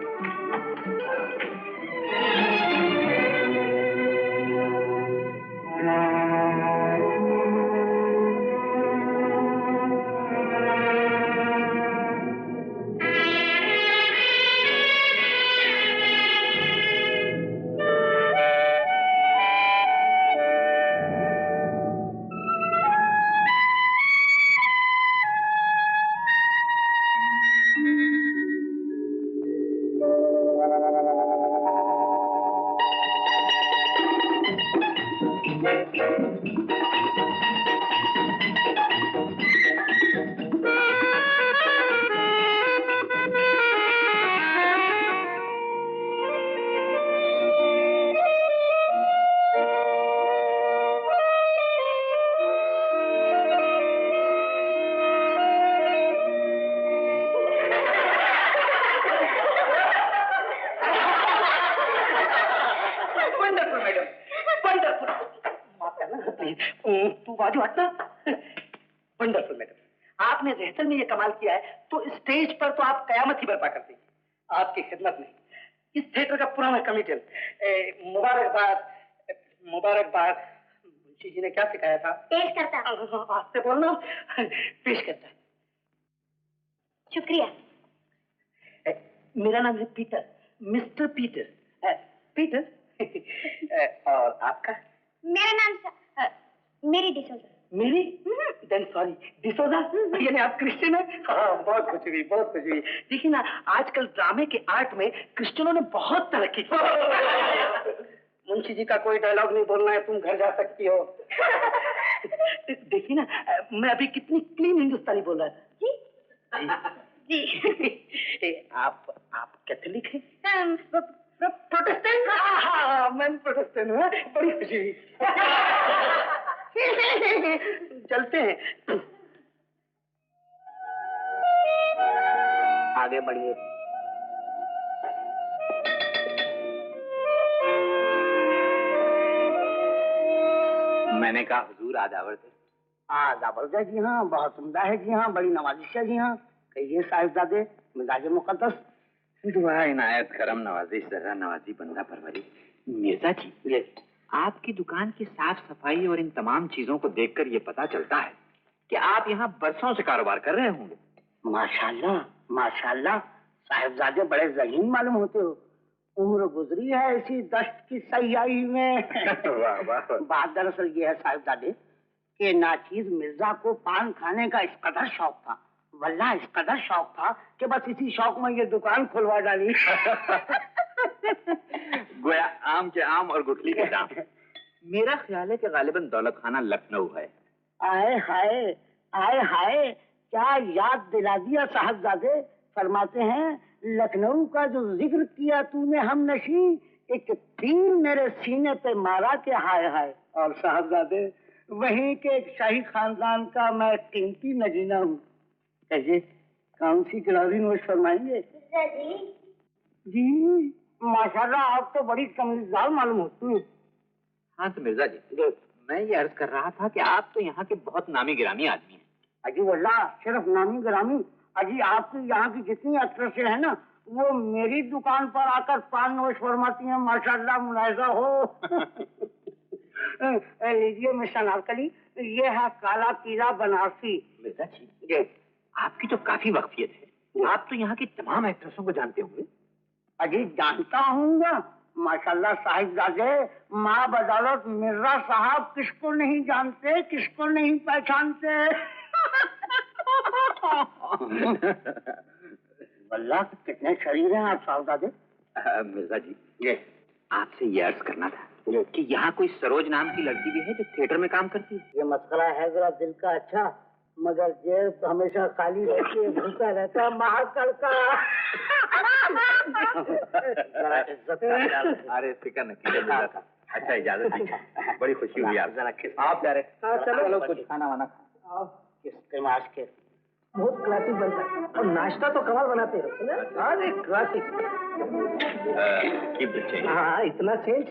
वंडरफुल मैडम, आपने रिहर्सल में ये कमाल किया है तो स्टेज पर तो आप कयामत ही बर्पा कर देंगे। आपकी खिदमत में इस थिएटर का पुराना कमिटियन, मुबारकबाद मुबारकबाद। मुंशी जी ने क्या सिखाया था? पेश करता। आज से बोलना, पेश करता। शुक्रिया। मेरा नाम है पीटर, मिस्टर पीटर। पीटर। और आपका? मेरा नाम Mary D'Souza. Mary? Then sorry, D'Souza. यानी आप क्रिश्चियन है? हाँ, बहुत खुशी हुई, बहुत खुशी हुई। देखिए ना, आजकल ड्रामे के आर्ट में क्रिश्चियनों ने बहुत तरक्की की। मुंशी जी का कोई डायलॉग नहीं बोलना है, तुम घर जा सकती हो। देखिए ना, मैं अभी कितनी क्लीन हिंदुस्तानी बोल रहा था। जी जी। आप कैथोलिक हैं? प्रोटेस्टेंट? हाँ, मैं प्रोटेस्टेंट हूँ। बड़ी खुशी हुई। चलते हैं, आगे बढ़िए। मैंने कहा हुजूर आदावर थे। आदावर जी हाँ, बहुत उम्दा है जी हाँ, बड़ी नवाजिश है जी हाँ। कहिए साहिबजादे, मिजाज मुकद्दस। दुआ इनायत करम नवाजिश जरा नवाजी बंदा परवरी। मिर्जा जी, ये आपकी दुकान की साफ सफाई और इन तमाम चीजों को देखकर ये पता चलता है कि आप यहाँ बरसों से कारोबार कर रहे होंगे। माशाल्लाह माशाल्लाह, साहिबजादे बड़े ज़हीन मालूम होते हो। उम्र गुजरी है इसी दश्त की सयाही में। वाह वाह। बात दरअसल ये है साहिबजादे कि नाचीज मिर्जा को पान खाने का इस कदर शौक था, वल्लाह इस कदर शौक था कि बस इसी शौक में ये दुकान खुलवा डाली। गोया आम के आम और गुठली के दाम। मेरा ख्याल है कि गालिबन दौलत खाना लखनऊ है। आए हाय, आए हाय, क्या याद दिला दिया साहबजादे। फरमाते हैं लखनऊ का जो जिक्र किया तूने हम नशी, एक तीर मेरे सीने पे मारा के हाय हाय। और साहबजादे, वहीं के एक शाही खानदान का मैं कीमती नगीना हूँ। कहिए कौन सी गिलहरी नोश फरमाएंगे? जी माशाल्लाह, आप तो बड़ी समझदार मालूम होती हैं। हाँ तो मिर्जा जी, मैं ये अर्ज कर रहा था कि आप तो यहाँ के बहुत नामी गिरामी आदमी हैं। अजी वल्लाह, सिर्फ नामी गिरामी? अजी आपकी यहाँ की जितनी एक्ट्रेसें हैं ना, वो मेरी दुकान पर आकर पान नोश फरमाती हैं। माशाल्लाह, मुलाहिजा हो। लीजिए मिस्टर अनारकली, ये है काला पीला बनारसी। मिर्जा जी, आपकी तो काफी वक्फियत है, आप तो यहाँ की तमाम एक्ट्रेसों को जानते होंगे। अजी जानता हूँ माशाल्लाह साहिबजादे, माँ बदौलत मिर्जा साहब किसको नहीं जानते, किसको नहीं पहचानते। वल्लाह कितने शरीर हैं आप साहिबजादे। मिर्जा जी, ये आपसे ये अर्ज करना था कि यहाँ कोई सरोज नाम की लड़की भी है जो थिएटर में काम करती है। ये मसला है जरा दिल का अच्छा, मगर जेब हमेशा खाली रहती है, भूखा रहता महाकाल का। अरे फिक्र न कीजिए। अच्छा इजाजत दीजिए, बड़ी खुशी हुई आप जरा आप जा रहे। चलो कुछ खाना वाना खाओ। किसके माश के बहुत क्लासिक बनता है, और नाश्ता तो कमाल बनाते हो ना। अरे क्लासिक। हाँ इतना चेंज।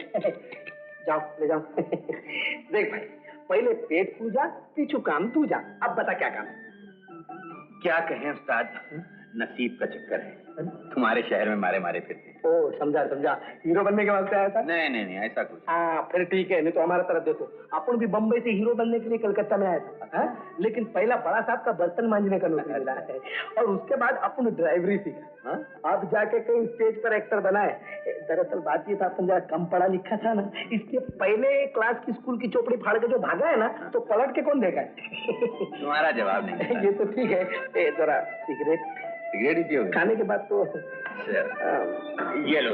जाओ ले जाओ। देख भाई, पहले पेट पूजा, पीछू काम तू जा। अब बता क्या काम? क्या कहें उस्ताद, नसीब का चक्कर है, तुम्हारे शहर में मारे मारे फिरते। ओ समझा समझा, हीरो बनने के वास्ते आया था? नहीं ऐसा कुछ। हाँ फिर ठीक है, नहीं तो हमारा तरफ देखो, अपन भी बम्बई से हीरो बनने के लिए कलकत्ता में आया था। हाँ? लेकिन पहला बड़ा साहब का बर्तन मांजने का नौकरी मिला है, और उसके बाद अपन ड्राइवरी सीखा। अब जाके कहीं स्टेज पर एक्टर बना है। दरअसल बात ये था, अपन जरा कम पढ़ा लिखा था ना, इसके पहले क्लास की स्कूल की चौपड़ी फाड़ के जो भागा है ना, तो पलट के कौन देखा है? तुम्हारा जवाब नहीं। ये तो ठीक है, जरा सिगरेट ही खाने के बाद तो ये लो।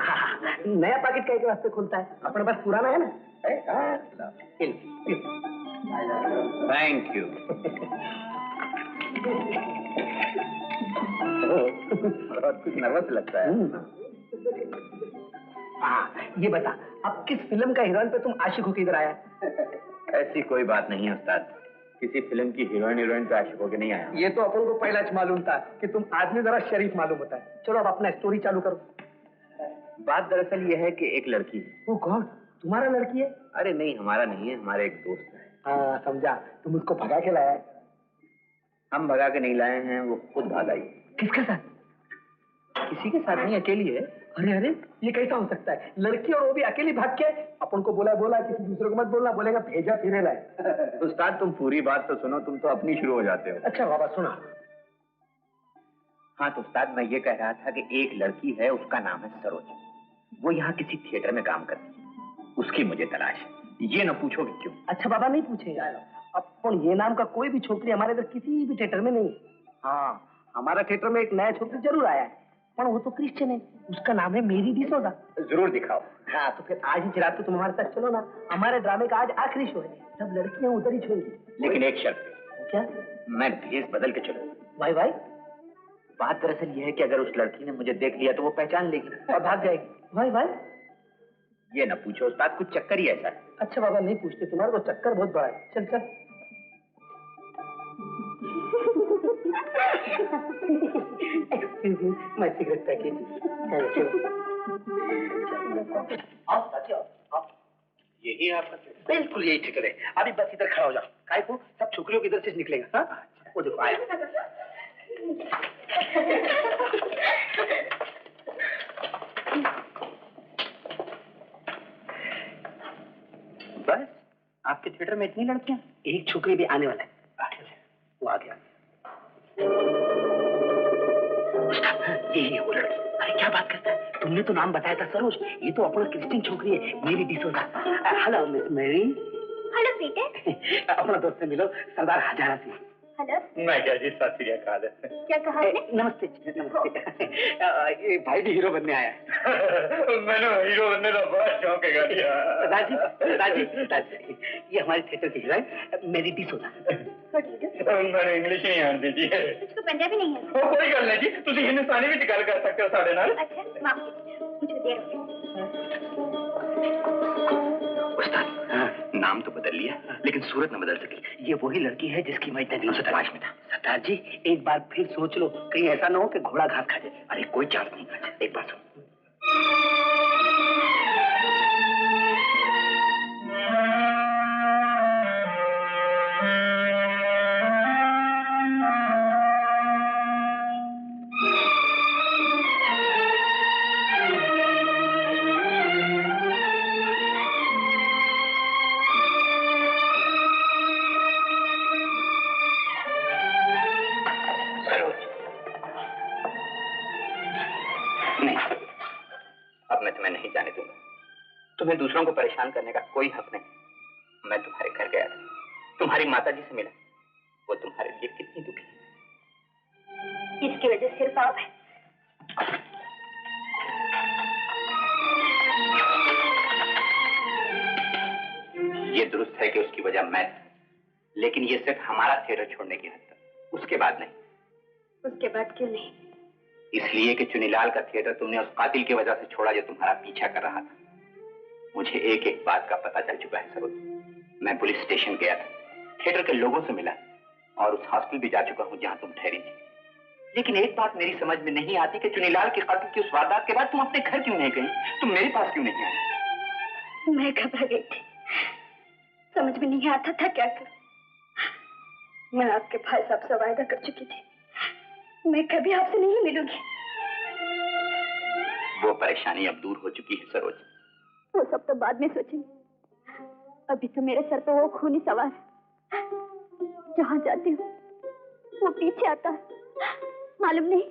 हाँ, नया पैकेट के वास्ते खुलता है, अपने पास पुराना है ना। Thank you. बहुत कुछ नर्वस लगता है। हाँ ये बता, अब किस फिल्म का हीरोइन पे तुम आशिक होकर इधर आया? ऐसी कोई बात नहीं है उस्ताद, किसी फिल्म की हीरोइन पे आशिक होकर नहीं आया। ये तो अपन को पहला मालूम था कि तुम आदमी जरा शरीफ मालूम होता है। चलो अब अपना स्टोरी चालू करो। बात दरअसल ये है कि एक लड़की है। ओ गॉड, तुम्हारा लड़की है? अरे नहीं, हमारा नहीं है, हमारे एक दोस्त है। हाँ समझा, तुम उसको भगा के लाया है। हम भगा के नहीं लाए हैं, वो खुद भाग आई। किसके साथ? किसी के साथ नहीं, अकेली है। अरे अरे, ये कैसा हो सकता है? लड़की और वो भी अकेली भाग के? अपन को बोला किसी दूसरे को मत बोलना, बोलेगा भेजा फिरे लाए। उस्ताद तुम पूरी बात तो सुनो, तुम तो अपनी शुरू हो जाते हो। अच्छा बाबा सुना। हाँ तो उस्ताद मैं ये कह रहा था कि एक लड़की है, उसका नाम है सरोज। वो यहाँ किसी थिएटर में काम करती है, उसकी मुझे तलाश है। ये न पूछोगे क्यों। अच्छा बाबा नहीं पूछेगा। अपन ये नाम का कोई भी छोकरी हमारे इधर किसी भी थिएटर में नहीं। हाँ हमारा थिएटर में एक नया छोकरी जरूर आया है, पर वो तो क्रिश्चियन है, उसका नाम है मेरी डिसोजा। जरूर दिखाओ। हाँ तो फिर आज ही रात को तुम हमारे साथ चलो ना, हमारे ड्रामे का आज आखिरी शो है, सब लड़कियां उधर ही छोड़ेंगी। लेकिन एक शर्त। क्या? मैं भेष बदल के चलूँ। भाई भाई बात दरअसल ये है कि अगर उस लड़की ने मुझे देख लिया तो वो पहचान लेगी और भाग जाएगी। भाई भाई ये ना पूछो उस्ताद, कुछ चक्कर ही ऐसा है। अच्छा बाबा नहीं पूछते, तुम्हारा तो चक्कर बहुत बड़ा है। चल चल। मैं सिगरेट पैकेज। यही आपका? बिल्कुल यही थिएटर है। अभी बस इधर खड़ा हो जाओ, काय को सब छोकरियों के इधर से निकलेगा। हाँ वो देखो आया। बस आपके थिएटर में इतनी लड़कियां? एक छोकरी भी आने वाला है, वो आ गया। यही है वो लड़की। अरे क्या बात करता है, तुमने तो नाम बताया था सरोज, ये तो अपना क्रिश्चियन छोकरी है, मेरी डिसोजा। हेलो मिस मेरी। Hello Peter. अपना दोस्त से मिलो, सरदार हजारा सिंह। हेलो। मैं क्या जी, सत श्री अकाल। क्या कहा आपने? नमस्ते नमस्ते। ये भाई भी हीरो बनने आया है। मैंने हीरो बनने का बहुत शौक है। राजी, ये हमारे थिएटर की हीरोइन मेरी डिसोजा। मैंने इंग्लिश नहीं आती जी। तुझको पंजाबी नहीं है? कोई गल नहीं जी, तुम हिंदुस्तानी भी गल कर सकते हो साढ़े नाल। अच्छा माफ कीजिए, मुझे देर हो गई। उस्ताद, नाम तो बदल लिया लेकिन सूरत न बदल सकी। ये वही लड़की है जिसकी मैं इतने दिनों से तलाश में था। सरदार जी, एक बार फिर सोच लो, कहीं ऐसा ना हो कि घोड़ा घास खा जाए। अरे कोई चांस नहीं। एक बात सुन, तुम्हें दूसरों को परेशान करने का कोई हक नहीं। मैं तुम्हारे घर गया था, तुम्हारी माताजी से मिला, वो तुम्हारे लिए कितनी दुखी है। इसकी वजह सिर्फ आप है। ये दुरुस्त है कि उसकी वजह मैं थी, लेकिन ये सिर्फ हमारा थिएटर छोड़ने की हद तक, उसके बाद नहीं। उसके बाद क्यों नहीं? इसलिए कि चुनीलाल का थिएटर तुमने उस कातिल की वजह से छोड़ा जो तुम्हारा पीछा कर रहा था। मुझे एक एक बात का पता चल चुका है सरोज। मैं पुलिस स्टेशन गया था, थिएटर के लोगों से मिला और उस हॉस्टल भी जा चुका हूं जहां तुम ठहरी थी। लेकिन एक बात मेरी समझ में नहीं आती कि चुनीलाल के कत्ल की उस वारदात के बाद तुम अपने घर क्यों नहीं गई? तुम मेरे पास क्यों नहीं आई? मैं घबरा गई थी, समझ में नहीं आता था क्या करूं। मैं आपके भाई साहब से वायदा कर चुकी थी, मैं कभी आपसे नहीं मिलूंगी। वो परेशानी अब दूर हो चुकी है सरोज। वो सब तो बाद में सोचेंगे, अभी तो मेरे सर पे वो खूनी सवार है। जहां जाती हूँ वो पीछे आता है। मालूम नहीं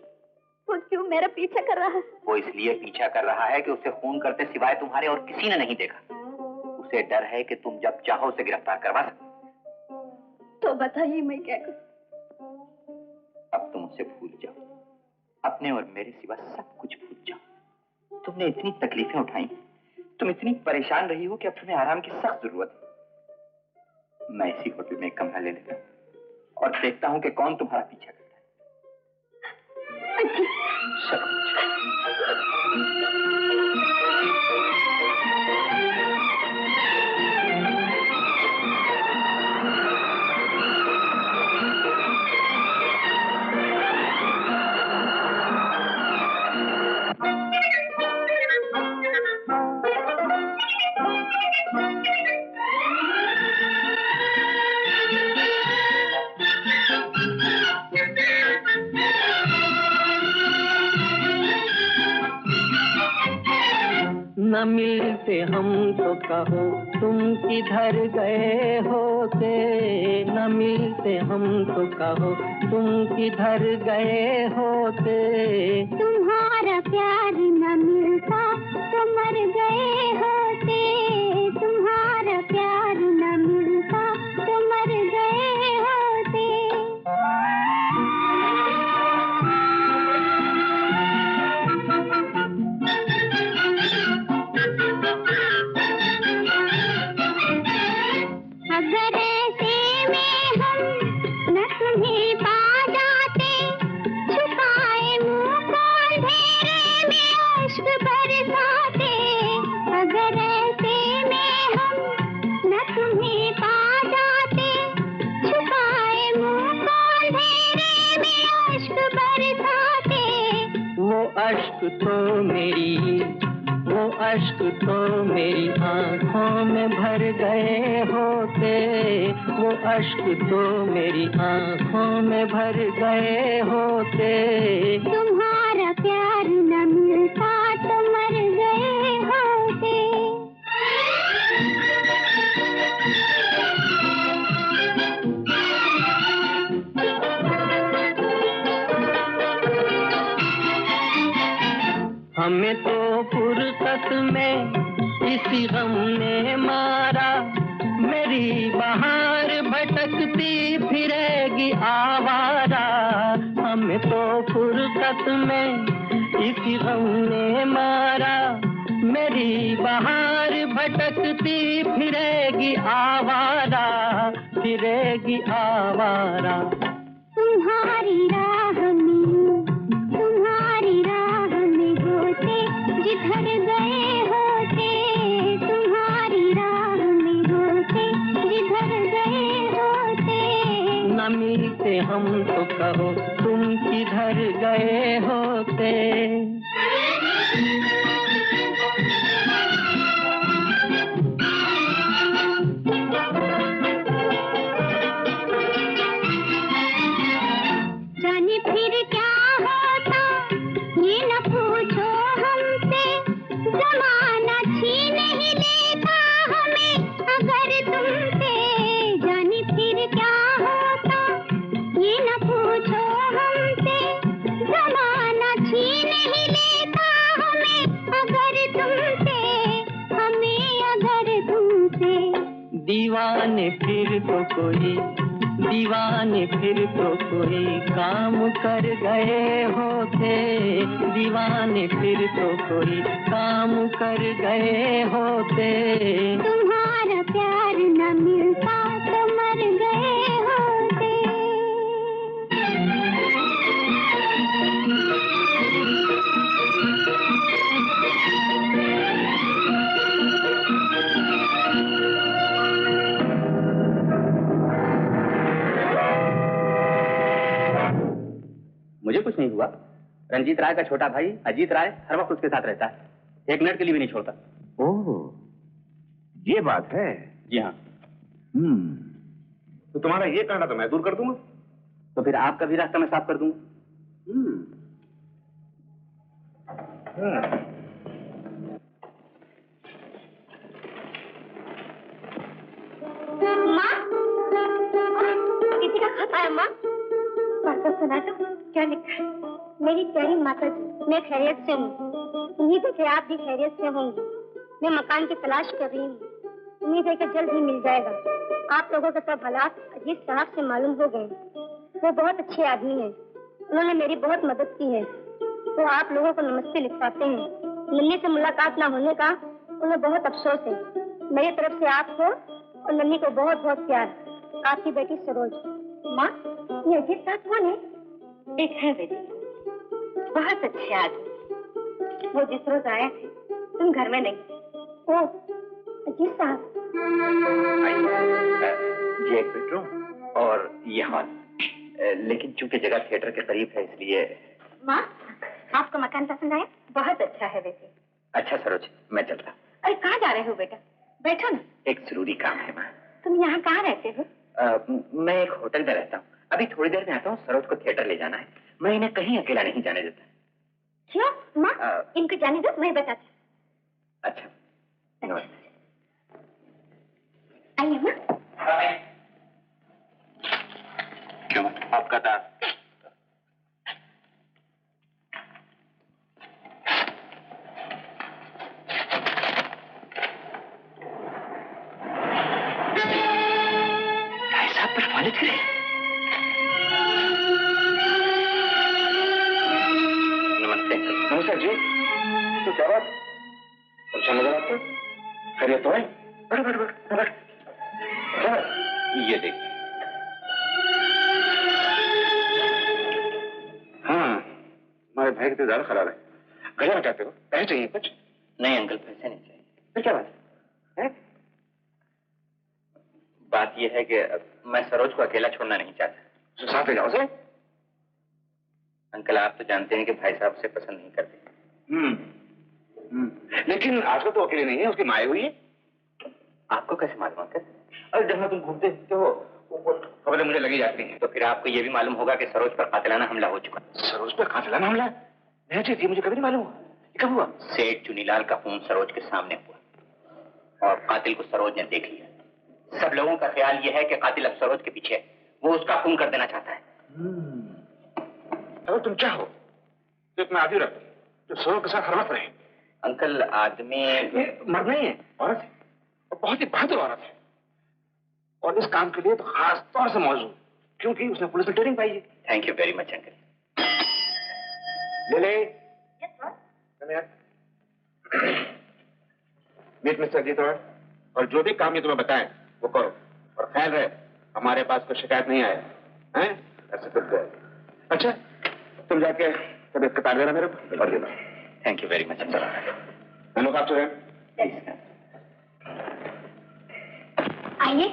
वो क्यों मेरा पीछा कर रहा है। वो इसलिए पीछा कर रहा है कि उसे खून करते सिवाय तुम्हारे और किसी ने नहीं देखा। उसे डर है कि तुम जब चाहो उसे गिरफ्तार करवा सको। तो बताइए मैं क्या करूं? अब तुम उसे भूल जाओ, अपने और मेरे सिवा सब कुछ भूल जाओ। तुमने इतनी तकलीफें उठाई, तुम इतनी परेशान रही हो कि अब तुम्हें आराम की सख्त जरूरत है। मैं इसी होटल में एक कमरा ले लेता हूं और देखता हूं कि कौन तुम्हारा पीछा करता है। न मिलते हम तो कहो तुम किधर गए होते, न मिलते हम तो कहो तुम किधर गए होते। तुम्हारा प्यार न मिलता तो मर गए होते, तुम्हारा प्यार न मिलता तो मर गए होते। अगर ऐसे में हम न तुम्हें पा जाते, छुपाए मुंह को अंधेरे में अश्क बरसाते। अगर ऐसे में हम न तुम्हें पा जाते, छुपाए मुंह को अंधेरे में अश्क बरसाते। वो अश्क तो मेरी आंखों में भर गए होते, वो अश्क तो मेरी आंखों में भर गए होते। तुम्हारा प्यार न मिलता तो मर गए होते। हमें तो फुर्सत में इसी गम ने मारा, मेरी बहार भटकती फिरेगी आवारा। हमें तो फुर्सत में इसी गम ने मारा, मेरी बहार भटकती फिरेगी आवारा, फिरेगी आवारा। तुम्हारी राह में होते जिधर गए हो हम तो कहो तुम किधर गए होते। जाने फिर क्या होता ये न पूछो हमसे, जमाना छीन ही लेता हमें अगर तुमसे। जाने फिर क्या होता ये न पूछो हमसे, जमाना छीन ही लेता हमें अगर तुमसे, हमें अगर तुमसे। दीवाने फिर तो कोई, दीवाने फिर तो कोई काम कर गए होते। दीवाने फिर तो कोई काम कर गए होते। तुम्हारा प्यार न मिलता तो मर गए होते। मुझे कुछ नहीं हुआ। रंजीत राय का छोटा भाई अजीत राय हर वक्त उसके साथ रहता है, एक मिनट के लिए भी नहीं छोड़ता। ओह, ये बात है। जी हाँ। तो तुम्हारा ये कहना तो मैं दूर कर दूंगा। तो फिर आपका भी रास्ता मैं साफ कर दूंगा। माँ, किसी का खत आया माँ? पढ़कर सुना तो क्या लिखा है? मेरी प्यारी माता जी, मैं खैरियत से हूँ। उम्मीद है कि आप भी खैरियत से होंगी। मैं मकान की तलाश कर रही हूँ। उम्मीद है कि जल्द ही मिल जाएगा। आप लोगों के सब हालात अजीत साहब से मालूम हो गए। वो बहुत अच्छे आदमी हैं। उन्होंने मेरी बहुत मदद की है। वो आप लोगों को नमस्ते लिखवाते हैं। नन्ही से मुलाकात ना होने का उन्हें बहुत अफसोस है। मेरी तरफ से आपको और नन्ही को बहुत बहुत प्यार। आपकी बेटी सरोज। माँ, ये अजीत साहब कौन है? एक है बेटी, बहुत अच्छे आदमी। वो जिस रोज आए थे तुम घर में नहीं। ओ, अजीत साहब। ये एक बेडरूम और ये हॉल, लेकिन चूंकि जगह थिएटर के करीब है इसलिए। माँ, आपको मकान पसंद आया? बहुत अच्छा है बेटी। अच्छा सरोज, मैं चलता। अरे कहाँ जा रहे हो बेटा? बैठो ना। एक जरूरी काम है माँ। तुम यहाँ कहाँ रहते हो? मैं एक होटल में रहता हूँ। अभी थोड़ी देर में आता हूँ। सरोज को थिएटर ले जाना है। मैं इन्हें कहीं अकेला नहीं जाने देता। क्यों माँ? इनको जाने दो, मैं बताती। अच्छा, नमस्ते। आइए माँ। क्यों? आपका दांत नमस्ते। नमस्कार जी। तो क्या बात? अच्छा नजर आपको? खैरियत तो है? बैठो बैठो बैठो बैठो। ये देखिए। हाँ, हमारे भाई की तो ज्यादा खराब है। गजा चाहते हो? पैसे चाहिए कुछ? नहीं अंकल, पैसे नहीं चाहिए। फिर क्या बात है? बात यह है कि मैं सरोज को अकेला छोड़ना नहीं चाहता। तो साथ ले जाओ से। अंकल, आप तो जानते हैं कि भाई साहब से पसंद नहीं करते। लेकिन आजकल तो अकेले नहीं है, उसकी माँ आई हुई है। आपको कैसे मालूम अंकल? अरे जहाँ तुम घूमते फिरते हो वो खबरें मुझे लगी जाती हैं। तो फिर आपको ये भी मालूम होगा कि सरोज पर कातिलाना हमला हो चुका। सरोज पर कातिलाना हमला? नहीं जी, मुझे कभी नहीं मालूम हुआ। कब हुआ? सेठ चुनीलाल का खून सरोज के सामने हुआ और कातिल को सरोज ने देख लिया। सब लोगों का ख्याल यह है कि कातिल अब सरोज के पीछे है। वो उसका खून कर देना चाहता है। अगर तुम चाहो तो इतना आदमी रख तो सरोज के साथ हर वक्त रहे। अंकल, आदमी मर्द नहीं है, औरत है, और बहुत ही बहादुर औरत है। और इस काम के लिए तो खास तौर से मौजूद, क्योंकि उसने पुलिस में ट्रेनिंग पाई है। Thank you very much uncle. ले मीट मिस्टर अजीत राय, और जो भी काम ये तुम्हें बताएं वो करो। और ख्याल रहे हमारे पास कोई शिकायत नहीं आया है। ऐसे कुछ गए। अच्छा, तुम जाके तबियत का तार देना मेरे को और देना। Thank you very much uncle. मैं लोग आपसे आइए।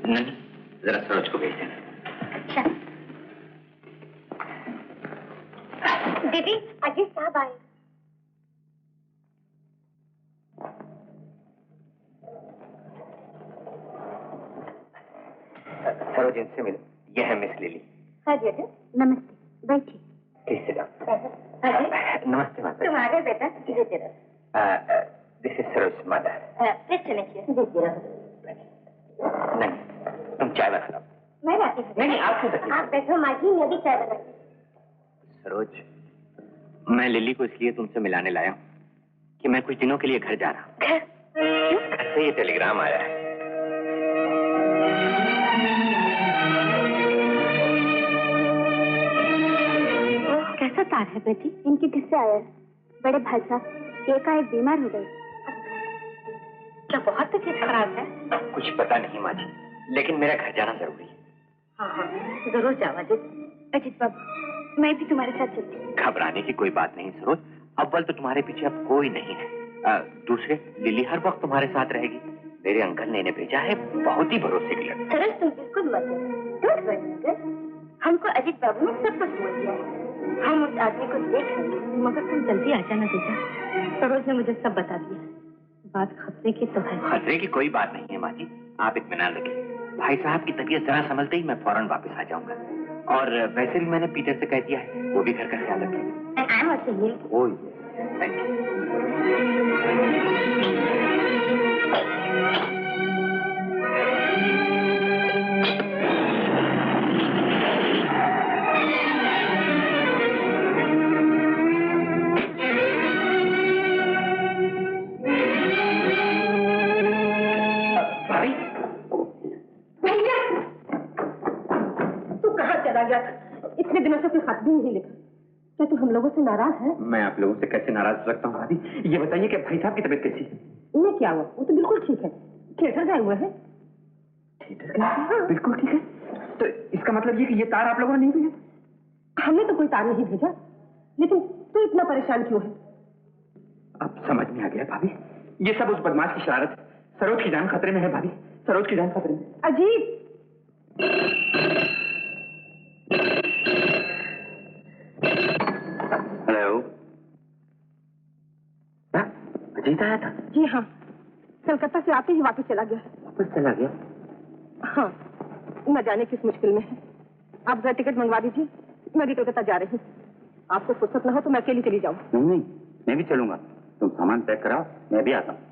नहीं, जरा सरोज को भेज देना। अच्छा। दीदी, अजीत साहब आए। सरोज, इनसे मिलो। यह है मिस लिली। हाँ जी अजय, नमस्ते, बैठिए। Please sit down. अजय, नमस्ते माता। तुम आ गए बेटा, जीते रहो। This is Saroj mother. Please चले, जीते रहो। नहीं, तुम चाय बना लो। मैं लाती हूँ। नहीं, आप क्यों? आप बैठो माँ जी, मैं भी चाय बनाती हूँ। सरोज, मैं लिली को इसलिए तुमसे मिलाने लाया हूँ कि मैं कुछ दिनों के लिए घर जा रहा हूँ। घर से ये टेलीग्राम आया है। कैसा तार है बेटी? इनकी किससे आया है? बड़े भाई साहब एकाएक बीमार हो गए। क्या बहुत तबीयत खराब है? कुछ पता नहीं माँ जी, लेकिन मेरा घर जाना जरूरी है। हाँ हाँ, जरूर जाओ अजित। अजित बाबू, मैं भी तुम्हारे साथ चलती हूँ। घबराने की कोई बात नहीं सरोज, अव्वल तो तुम्हारे पीछे अब कोई नहीं है। दूसरे, लिली हर वक्त तुम्हारे साथ रहेगी। मेरे अंकल ने इन्हें भेजा है, बहुत ही भरोसे की लड़की। सरोज, तुम बिल्कुल मत डोंट वरी। हमको अजित बाबू ने सब कुछ बोल दिया है। हम उस आदमी को देख लेंगे। मगर तुम जल्दी आ जाना बेटा। सरोज ने मुझे सब बता दिया। बात खतरे की तो है। खतरे की कोई बात नहीं है माँ जी, आप इत्मीनान रखिए। भाई साहब की तबीयत जरा संभलते ही मैं फौरन वापस आ जाऊंगा। और वैसे भी मैंने पीटर से कह दिया है, वो भी घर का ख्याल रखेगा। I am also here. Oh thank you. इतने दिनों से कोई खत भी नहीं लिखा। क्या तू हम लोगों से नाराज है? मैं आप लोगों से कैसे नाराज हो सकता हूँ भाभी? ये बताइए कि भाई साहब की तबीयत कैसी है? उन्हें क्या हुआ? वो तो बिल्कुल ठीक है। थिएटर गए हुए हैं। थिएटर गए? हाँ। बिल्कुल ठीक है। तो इसका मतलब ये कि ये तार आप लोगों ने नहीं भेजा? हमने तो कोई तार नहीं भेजा, लेकिन तू इतना परेशान क्यों है? अब समझ में आ गया भाभी, ये सब उस बदमाश की शरारत है। सरोज की जान खतरे में है भाभी, सरोज की जान खतरे में। अजीत! हेलो, अजीत आया था? जी हाँ, कलकत्ता से आते ही वापस चला गया। वापस चला गया? हाँ, न जाने किस मुश्किल में है। आप जरा टिकट मंगवा दीजिए, मैं भी कलकत्ता जा रही हूँ। आपको फुर्सत न हो तो मैं अकेली चली जाऊँ। नहीं, मैं भी चलूंगा। तुम सामान पैक कराओ, मैं भी आता हूँ।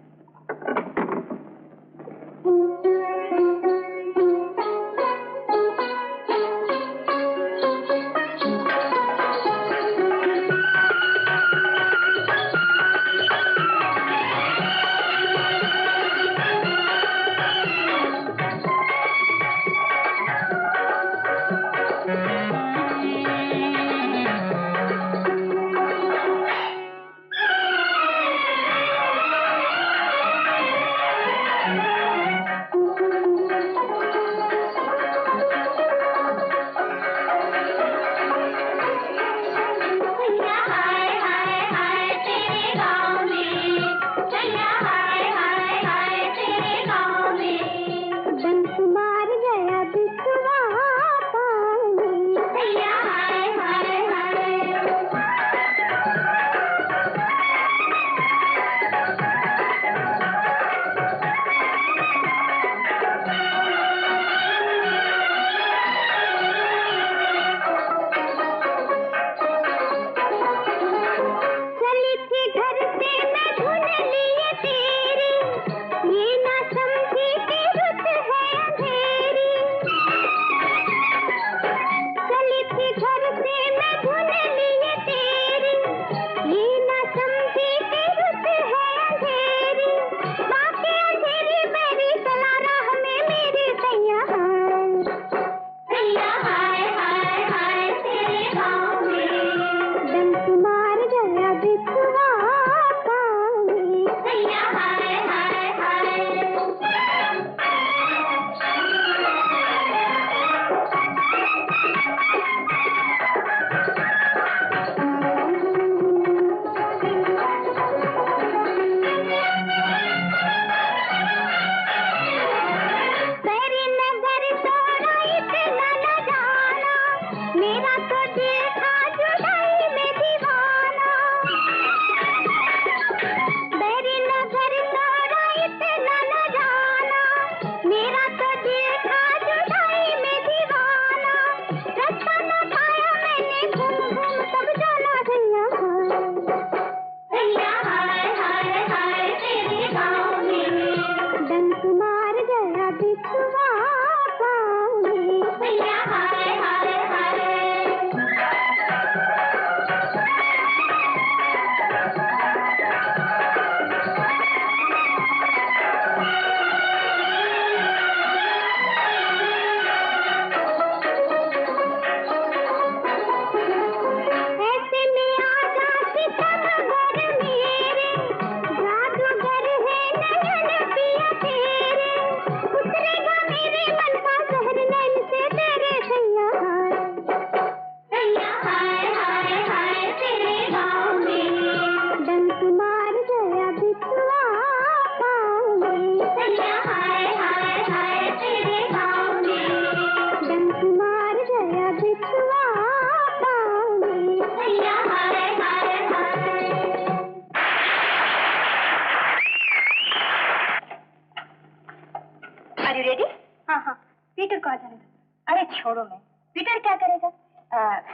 शोरूम में। पीटर क्या करेगा?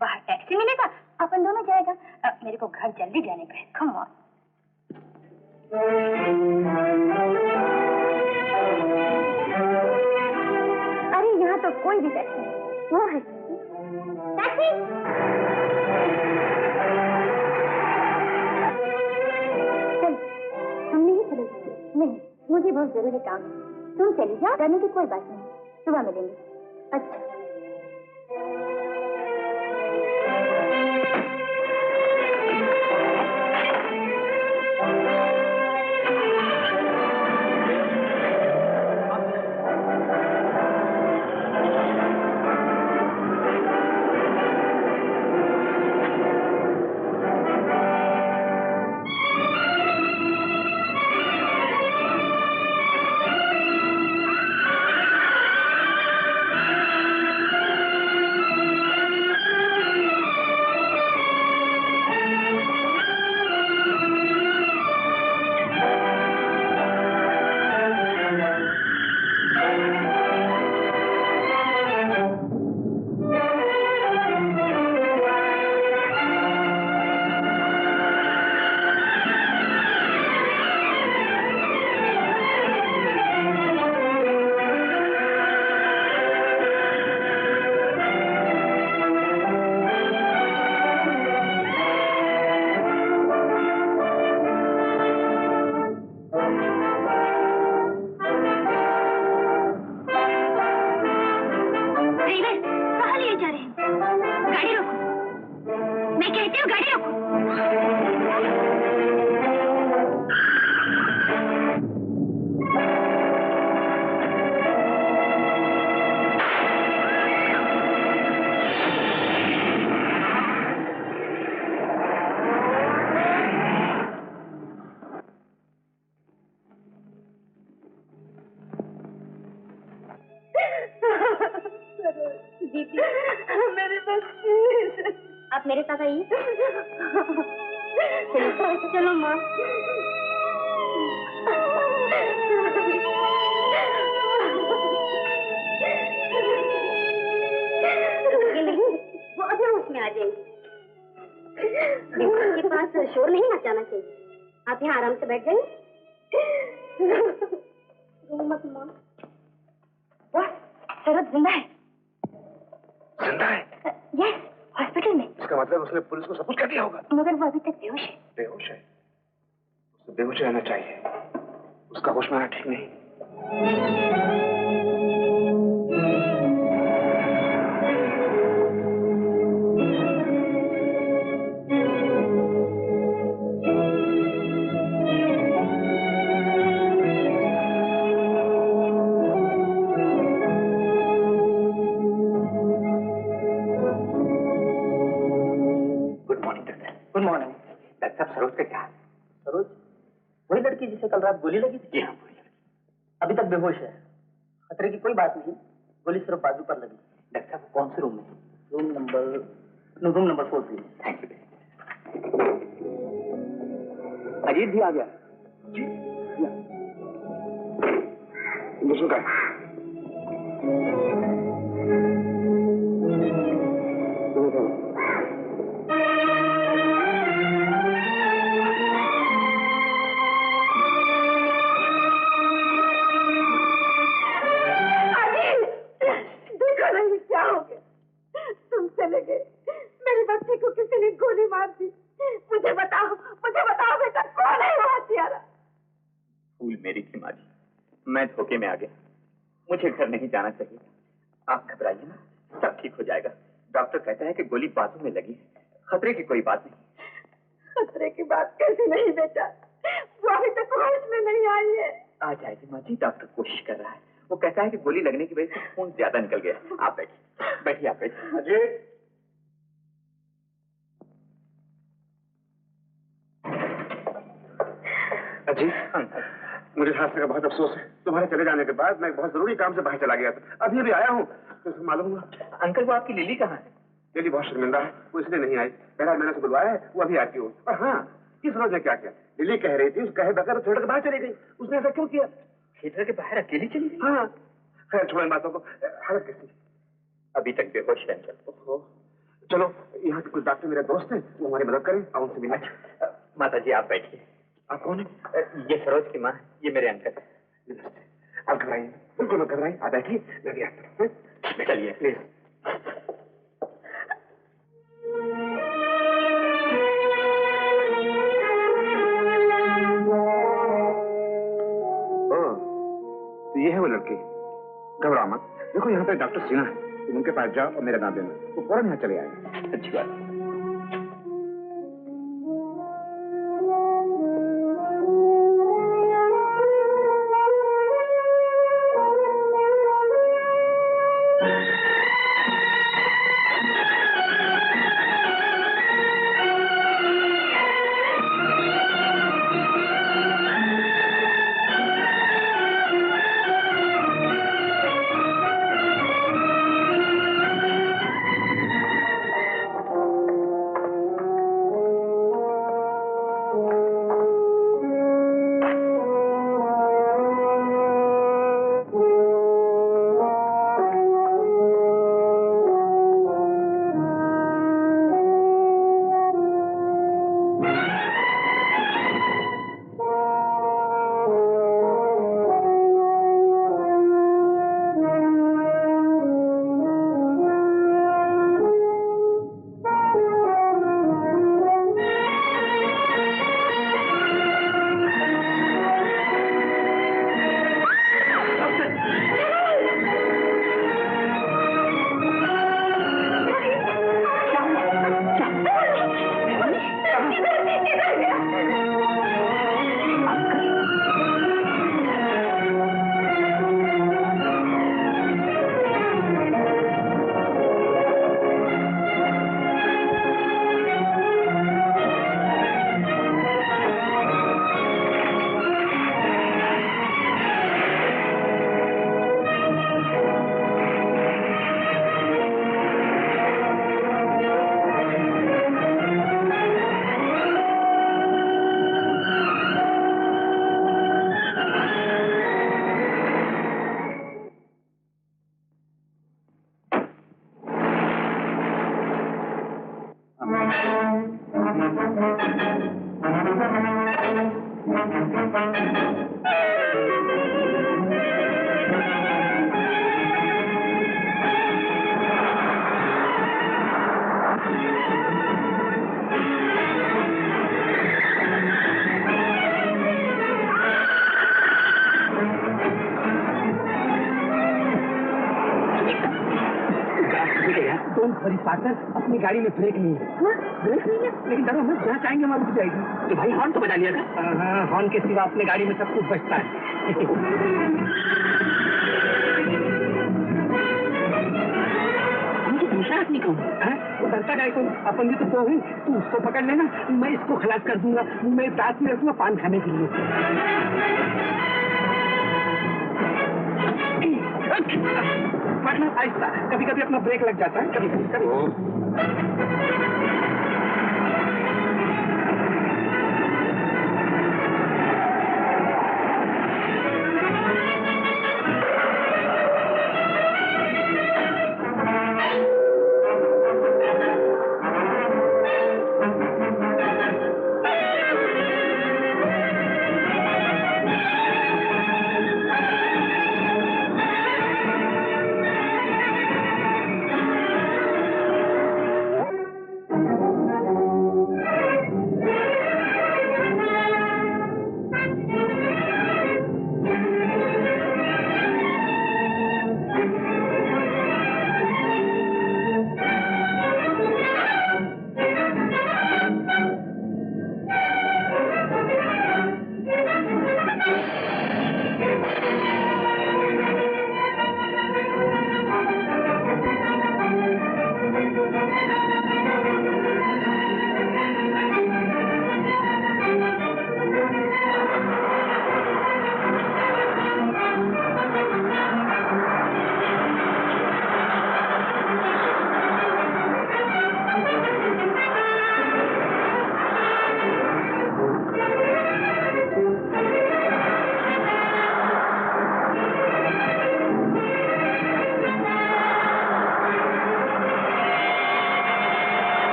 बाहर टैक्सी मिलेगा, अपन दोनों जाएगा। मेरे को घर जल्दी जाने का है। Come on. अरे यहाँ तो कोई भी टैक्सी नहीं। वो है टैक्सी। चल, हम नहीं चलेंगे। नहीं, मुझे बहुत जरूरी काम है। तुम चली जाओ, जाने की कोई बात नहीं। सुबह मिलेंगे। अच्छा। आप मेरे साथ आइए। चलो चलो माँ। ये नहीं, वो अभी होश में आ जाएंगे। के पास शोर नहीं मचाना चाहिए। आप यहाँ आराम से बैठ जाइए। मत माँ। बस शरद जिंदा है। जिंदा है? यस, हॉस्पिटल में। इसका मतलब उसने पुलिस को सब कुछ कर दिया होगा। मगर वो अभी तक बेहोश है। बेहोश है? उसे बेहोश रहना चाहिए। उसका होश में आना ठीक नहीं। सरोज का क्या? सरोज वही लड़की जिसे कल रात गोली लगी थी? जी हाँ, वही लड़की। अभी तक बेहोश है। खतरे की कोई बात नहीं, गोली सिर्फ बाजू पर लगी। डॉक्टर साहब कौन से रूम में? Room number 4 please. Thank you. Ajit भी आ गया जी? दूसरों का मैं धोखे में आ गया। मुझे घर नहीं जाना चाहिए। आप घबराइए ना, सब ठीक हो जाएगा। डॉक्टर कहता है कि गोली बाजू में लगी है, खतरे की कोई बात नहीं। खतरे की बात कैसी नहीं बेटा, वो अभी तक होश में नहीं आई है। आ जाएगी माँ जी, डॉक्टर कोशिश कर रहा है। वो कहता है कि गोली लगने की वजह से खून ज्यादा निकल गया। आप बैठिए बैठिए, आप बैठिए। अजय, अजय, मुझे हादसे का बहुत अफसोस है। तुम्हारे चले जाने के बाद मैं बहुत जरूरी काम से बाहर चला गया था। अभी अभी आया हूँ तो मालूम हुआ। अंकल, वो आपकी लिली कहाँ है? लिली बहुत शर्मिंदा है, वो इसलिए नहीं आई। बहरहाल मैंने उसे बुलवाया है, वो अभी आती हो। और हाँ, किस रोज ने क्या किया? लिली कह रही थी, उस कहे बगैर थिएटर के बाहर चली गई। उसने ऐसा क्यों किया? थिएटर के बाहर अकेली चली गई? हाँ, खैर छोड़ें बातों को। हर किसी अभी तक बेहोश है अंकल। चलो, यहाँ के कुछ डॉक्टर मेरे दोस्त हैं, वो हमारी मदद करें, आप उनसे मिलें। माता जी आप बैठिए। आप कौन है? ये सरोज की माँ, ये मेरे अंकल। आप घबराइए, बिल्कुल मत घबराइए, आप बैठिए, मैं भी आता हूँ। चलिए प्लीज। तो ये है वो लड़की। घबराओ मत, देखो यहाँ पे डॉक्टर सिन्हा है, तुम उनके पास जाओ और मेरा नाम देना, वो फौरन यहाँ चले आएंगे। अच्छी बात। अपनी गाड़ी में ब्रेक नहीं है। ब्रेक नहीं है, लेकिन डरो मत, जहाँ चाहेंगे वहाँ रुक जाएगी। तो भाई हॉर्न तो बजा लिया था। हाँ, हॉर्न के सिवा अपने गाड़ी में सब कुछ बचता है। मुझे दूसरा आदमी कौन है? वो डरता गाय को, अपन भी तो को हूँ, तू उसको पकड़ लेना, मैं इसको खलास कर दूंगा, मैं रात में रखूंगा पान खाने के लिए। पढ़ना आहिस्ता, कभी कभी अपना ब्रेक लग जाता है, कभी कभी।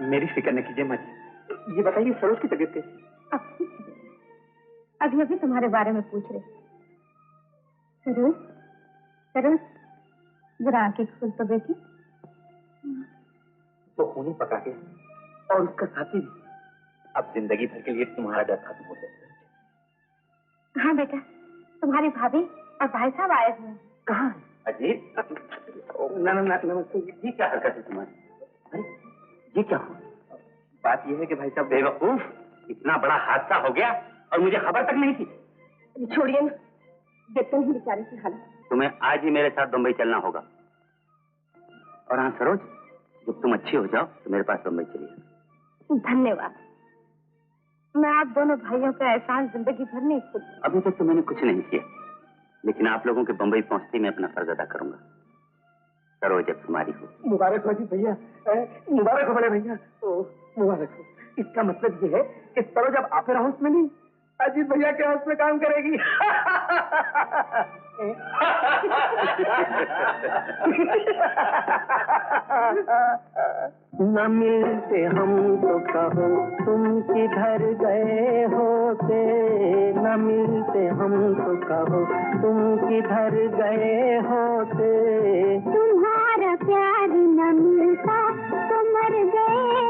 मेरी फिक्र न कीजिए माँ जी। ये बताइए सरोज की तबीयत कैसी? अब ठीक है। अभी अभी तुम्हारे बारे में पूछ रहे। सरोज, सरोज, जरा आंखें खोल तो बेटी। तो खूनी पका के और उसका साथी भी अब जिंदगी भर के लिए तुम्हारा डर खत्म हो जाएगा। हाँ बेटा, तुम्हारी भाभी और भाई साहब आए हुए हैं। कहाँ? अजीत, नमस्ते। ये क्या हरकत है तुम्हारी? ये क्या हुआ? बात यह है कि भाई साहब बेवकूफ, इतना बड़ा हादसा हो गया और मुझे खबर तक नहीं थी। छोड़िए ना, देखते नहीं बेचारे की हालत। तुम्हें आज ही मेरे साथ बम्बई चलना होगा। और हाँ सरोज, जब तुम अच्छी हो जाओ तो मेरे पास बम्बई चलिए। धन्यवाद। मैं आप दोनों भाइयों का एहसान जिंदगी भर नहीं भूल। अभी तक तो मैंने कुछ नहीं किया, लेकिन आप लोगों के बम्बई पहुंचते मैं अपना फर्ज अदा करूंगा। सरोज अब तुम्हारी हो। मुबारक हो जी भैया, मुबारक हो बड़े भैया। मुबारक हो। इसका मतलब ये है कि सरोज अब आपके हाउस में नहीं, अजीत भैया के हाउस में काम करेगी। न मिलते हम तो कहो तुम किधर गए होते, न मिलते हम तो कहो तुम किधर गए होते। तुम्हारा प्यार न मिलता तो मर गए